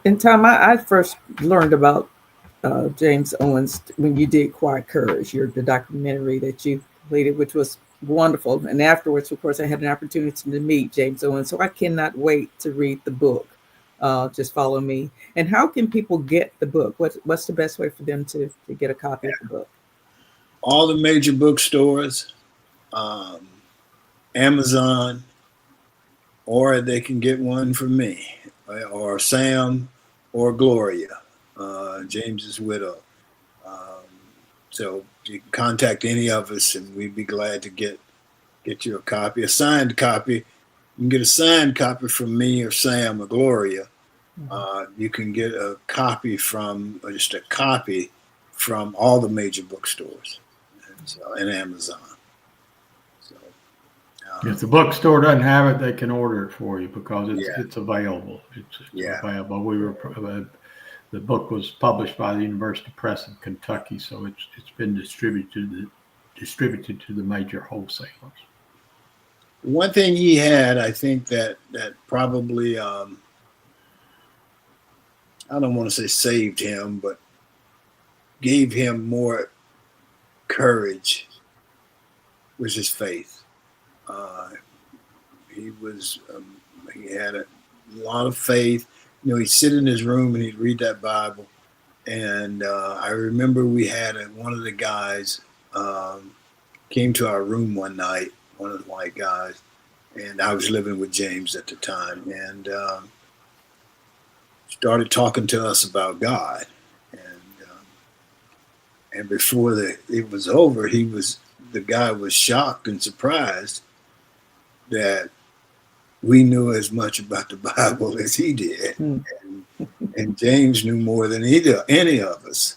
In time, I first learned about James Owens when you did Quiet Courage, the documentary that you completed, which was wonderful. And afterwards, of course, I had an opportunity to meet James Owen. So I cannot wait to read the book. Just follow me. And how can people get the book? What's the best way for them to get a copy of the book? All the major bookstores, um, Amazon, or they can get one from me, or Sam, or Gloria, James's widow. Um, so you can contact any of us, and we'd be glad to get you a copy, a signed copy. You can get a signed copy from me or Sam or Gloria. You can get a copy from, or just a copy from all the major bookstores and Amazon. So, if the bookstore doesn't have it, they can order it for you because Yeah. it's available. It's Yeah. available. The book was published by the University Press in Kentucky, so it's been distributed to the major wholesalers. one thing he had, I think that probably I don't want to say saved him, but gave him more courage was his faith. Uh, he was he had a lot of faith. You know, he'd sit in his room and he'd read that Bible. And I remember we had one of the guys came to our room one night, one of the white guys, and I was living with James at the time, and started talking to us about God. And before it was over, the guy was shocked and surprised that we knew as much about the Bible as he did, and James knew more than any of us.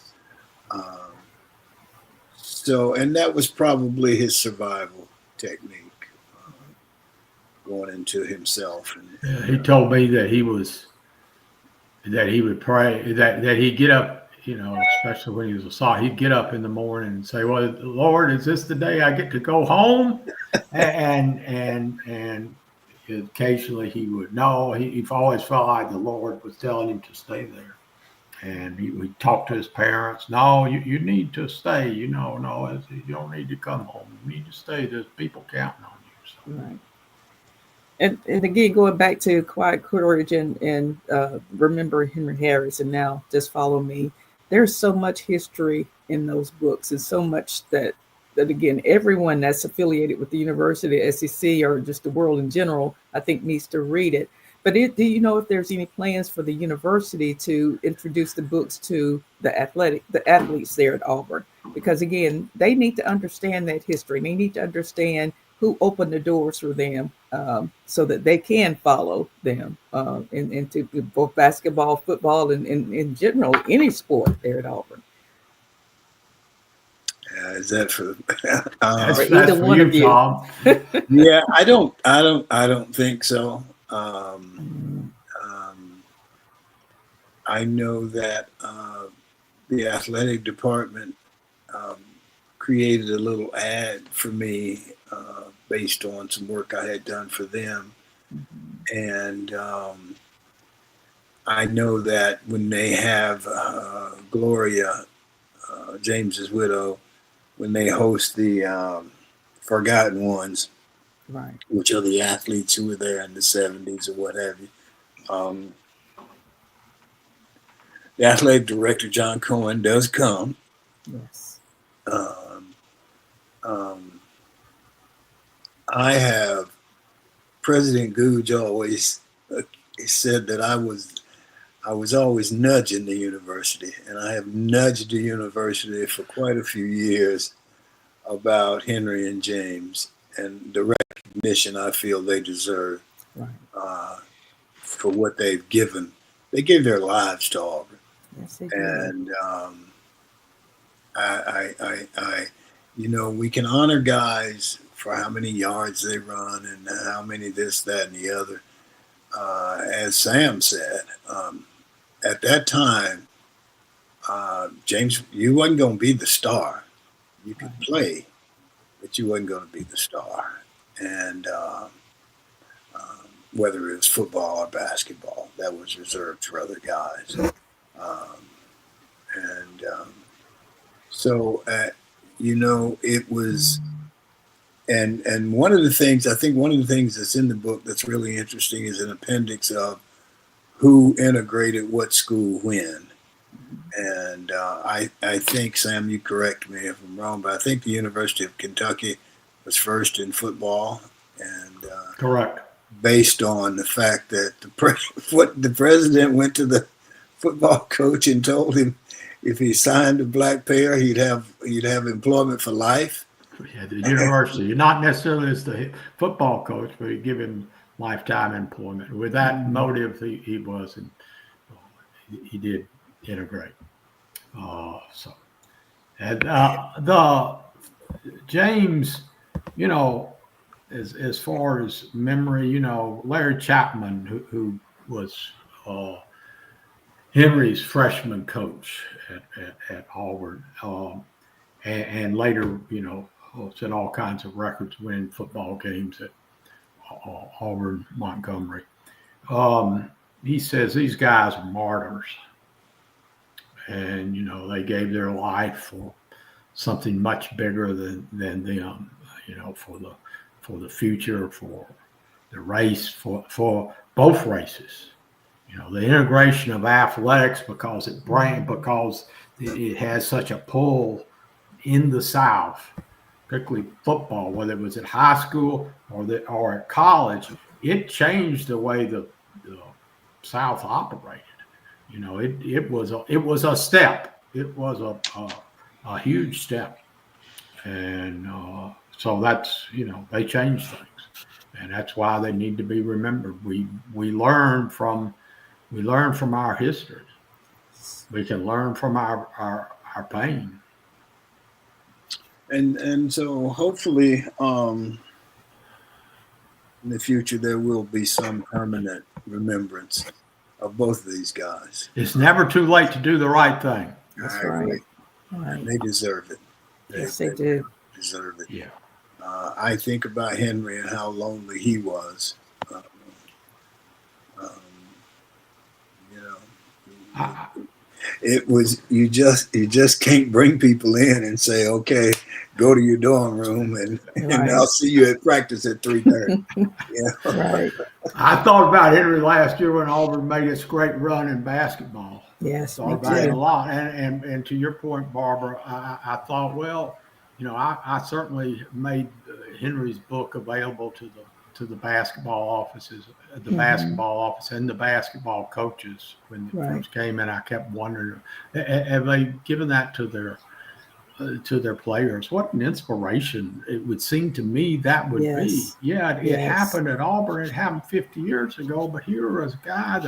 And that was probably his survival technique, going into himself. He told me that he would pray, that he'd get up, especially when he was a sophomore, he'd get up in the morning and say, "Well, Lord, is this the day I get to go home?" and occasionally he would. No, he always felt like the Lord was telling him to stay there. And he would talk to his parents. No, you need to stay. No, you don't need to come home. You need to stay. There's people counting on you. So. Right. And again, going back to Quiet Courage and Remember Henry Harris, and now Just Follow Me. There's so much history in those books, and so much that again, everyone that's affiliated with the university, SEC, or just the world in general, I think needs to read it. But do you know if there's any plans for the university to introduce the books to the athletes there at Auburn? Because again, they need to understand that history. They need to understand who opened the doors for them, so that they can follow them into both basketball, football, and in general, any sport there at Auburn. Is that for? That's either for one you, of you. Tom. Yeah, I don't think so. I know that the athletic department created a little ad for me based on some work I had done for them. And I know that when they have Gloria, James's widow, when they host the Forgotten Ones, Right. which are the athletes who were there in the 70s or what have you, the athletic director, John Cohen, does come. Yes. I have President Googe always said that I was always nudging the university, and I have nudged the university for quite a few years about Henry and James and the recognition I feel they deserve for what they've given. They gave their lives to Auburn. Yes, they do. And we can honor guys for how many yards they run and how many this, that, and the other. As Sam said, at that time, James, you wasn't going to be the star. You could play, but you wasn't going to be the star. And whether it was football or basketball, that was reserved for other guys. So it was And one of the things that's in the book that's really interesting is an appendix of who integrated what school when. And I think, Sam, you correct me if I'm wrong, but I think the University of Kentucky was first in football, and Correct. based on the fact that the president went to the football coach and told him if he signed a black player, he'd have employment for life. Yeah, the university, not necessarily as the football coach, but he give him lifetime employment. With that motive, he was, and he did integrate. So, and the James, as far as memory, Larry Chapman, who was Henry's freshman coach at Auburn, and later, set all kinds of records, winning football games at Auburn, Montgomery. He says these guys are martyrs, and they gave their life for something much bigger than them. For the future, for the race, for both races. The integration of athletics because it has such a pull in the South, particularly football, whether it was at high school or at college. It changed the way the South operated. It was a step. It was a huge step, and so that's they changed things, and that's why they need to be remembered. We learn from our history. We can learn from our pain. And so hopefully in the future there will be some permanent remembrance of both of these guys. It's never too late to do the right thing. That's right. They deserve it. Yes, they do. Deserve it. Yeah. I think about Henry and how lonely he was. It was you just can't bring people in and say, okay, go to your dorm room and I'll see you at practice at 3:30. Right. I thought about Henry last year when Auburn made its great run in basketball. Yes, thought about it a lot. And to your point, Barbara, I thought, well, I certainly made Henry's book available to the basketball offices, the basketball office, and the basketball coaches when it first came in. I kept wondering, have they given that to their players? What an inspiration it would seem to me that would be. Yeah, it happened at Auburn. It happened 50 years ago, but here was a guy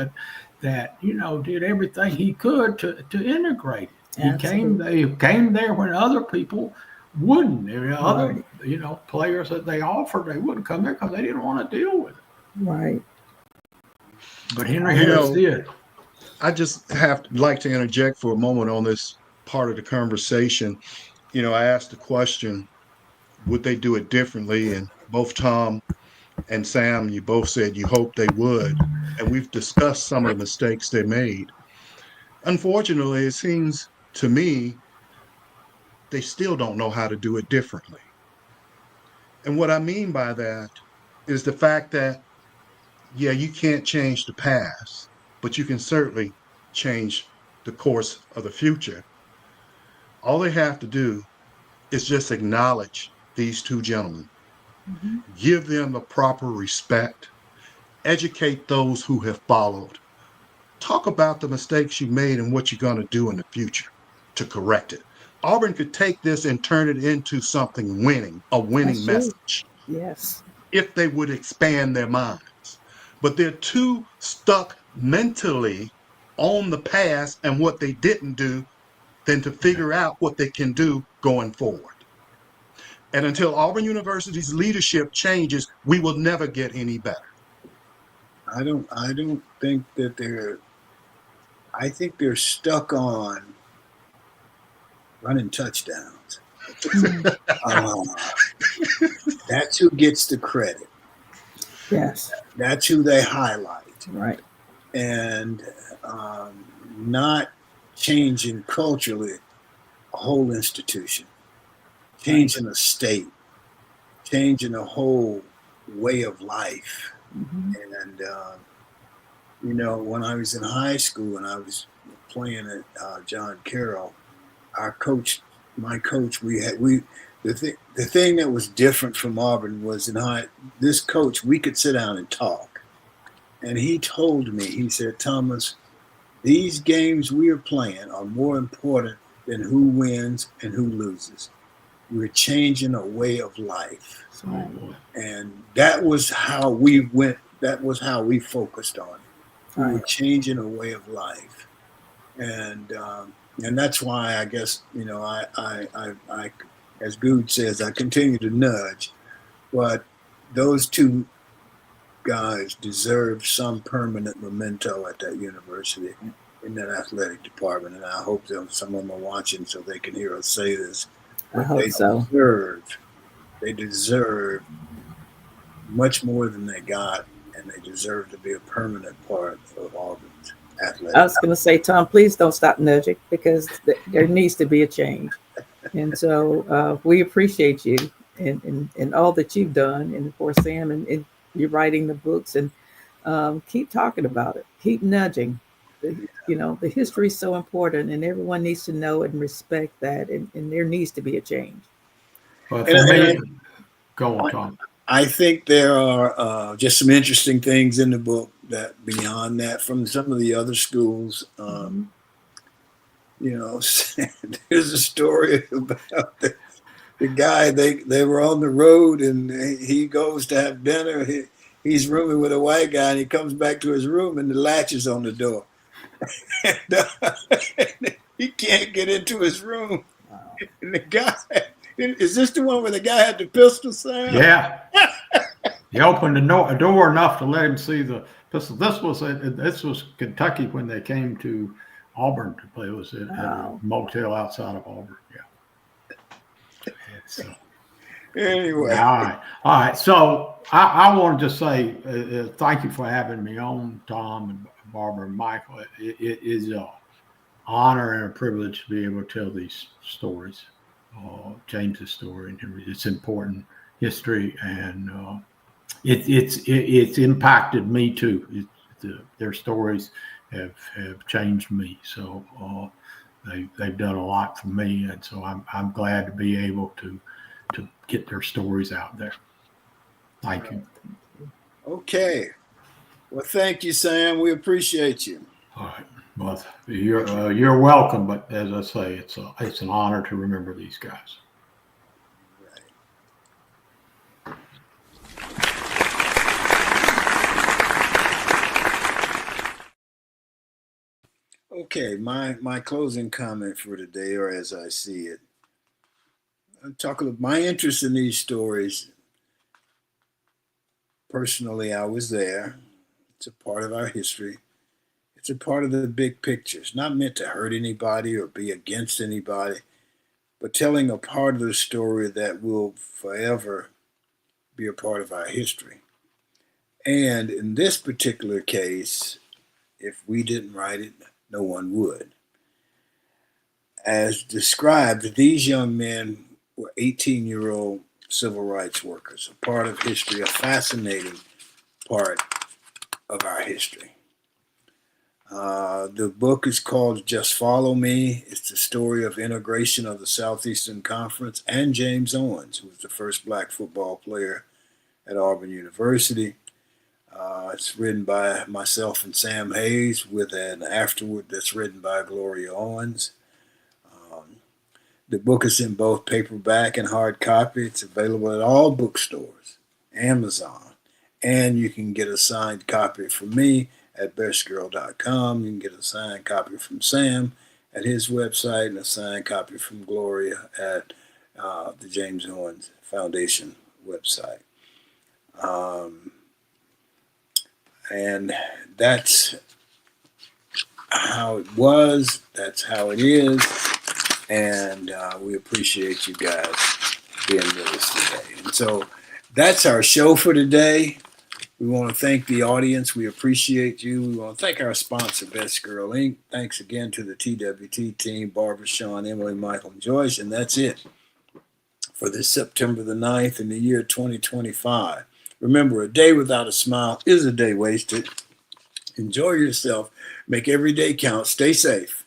that did everything he could to integrate it. He came there when other people wouldn't. Other players that they offered, they wouldn't come there because they didn't want to deal with it. Right. But Henry Harris did. I just like to interject for a moment on this part of the conversation. I asked the question, would they do it differently? And both Tom and Sam, you both said you hope they would. And we've discussed some of the mistakes they made. Unfortunately, it seems to me they still don't know how to do it differently. And what I mean by that is the fact that, you can't change the past, but you can certainly change the course of the future. All they have to do is just acknowledge these two gentlemen, give them the proper respect, educate those who have followed, talk about the mistakes you made and what you're going to do in the future to correct it. Auburn could take this and turn it into something winning, a winning message. Yes. If they would expand their minds. But they're too stuck mentally on the past and what they didn't do than to figure out what they can do going forward. And until Auburn University's leadership changes, we will never get any better. I don't think that I think they're stuck on running touchdowns. That's who gets the credit. Yes. That's who they highlight. Right. And not changing culturally a whole institution, changing a state, changing a whole way of life. Mhm. And when I was in high school and I was playing at John Carroll, our coach, my coach, the thing that was different from Auburn was this coach, we could sit down and talk. And he told me, he said, Thomas, these games we are playing are more important than who wins and who loses. We're changing a way of life. Oh, boy. And that was how we went. That was how we focused on it. We were Right. changing a way of life. And that's why I guess, I as Good says, I continue to nudge, but those two guys deserve some permanent memento at that university in that athletic department. And I hope that some of them are watching so they can hear us say this. I But hope so. they deserve much more than they got, and they deserve to be a permanent part of Auburn's athletic. I was going to say, Tom, please don't stop nudging because there needs to be a change. And so we appreciate you and all that you've done. And of course, Sam, and you're writing the books and keep talking about it. Keep nudging. The history is so important and everyone needs to know and respect that. And there needs to be a change. But And for I- me, go on, Tom. I think there are just some interesting things in the book that beyond that from some of the other schools. There's a story about the guy. They were on the road and he goes to have dinner. He's rooming with a white guy and he comes back to his room and the latch is on the door. And, he can't get into his room. Wow. And the guy, is this the one where the guy had the pistol, Sam? Yeah. He opened a door enough to let him see the pistol. This was Kentucky when they came to Auburn to play. It was at a motel outside of Auburn. Yeah. So, Anyway. all right. So I wanted to say thank you for having me on, Tom and Barbara and Michael. It is an honor and a privilege to be able to tell these stories, James's story, and it's important history, and it's impacted me too. Their stories have changed me, so they've done a lot for me, and so I'm glad to be able to get their stories out there. Thank you. Okay. Well, thank you, Sam. We appreciate you. All right. Well, you're welcome. But as I say, it's an honor to remember these guys. Okay, my closing comment for today, or as I see it, I'm talking about my interest in these stories. Personally, I was there. It's a part of our history. It's a part of the big picture. It's not meant to hurt anybody or be against anybody, but telling a part of the story that will forever be a part of our history. And in this particular case, if we didn't write it, no one would. As described, these young men were 18-year-old civil rights workers, a part of history, a fascinating part of our history. The book is called Just Follow Me. It's the story of integration of the Southeastern Conference and James Owens, who was the first black football player at Auburn University. It's written by myself and Sam Hayes with an afterword that's written by Gloria Owens. The book is in both paperback and hard copy. It's available at all bookstores, Amazon, and you can get a signed copy from me at bestgirl.com. You can get a signed copy from Sam at his website and a signed copy from Gloria at the James Owens Foundation website. And that's how it was. That's how it is. And we appreciate you guys being with us today. And so that's our show for today. We want to thank the audience. We appreciate you. We want to thank our sponsor, Best Girl Inc. Thanks again to the TWT team, Barbara, Sean, Emily, Michael, and Joyce. And that's it for this September the 9th in the year 2025. Remember, a day without a smile is a day wasted. Enjoy yourself. Make every day count. Stay safe.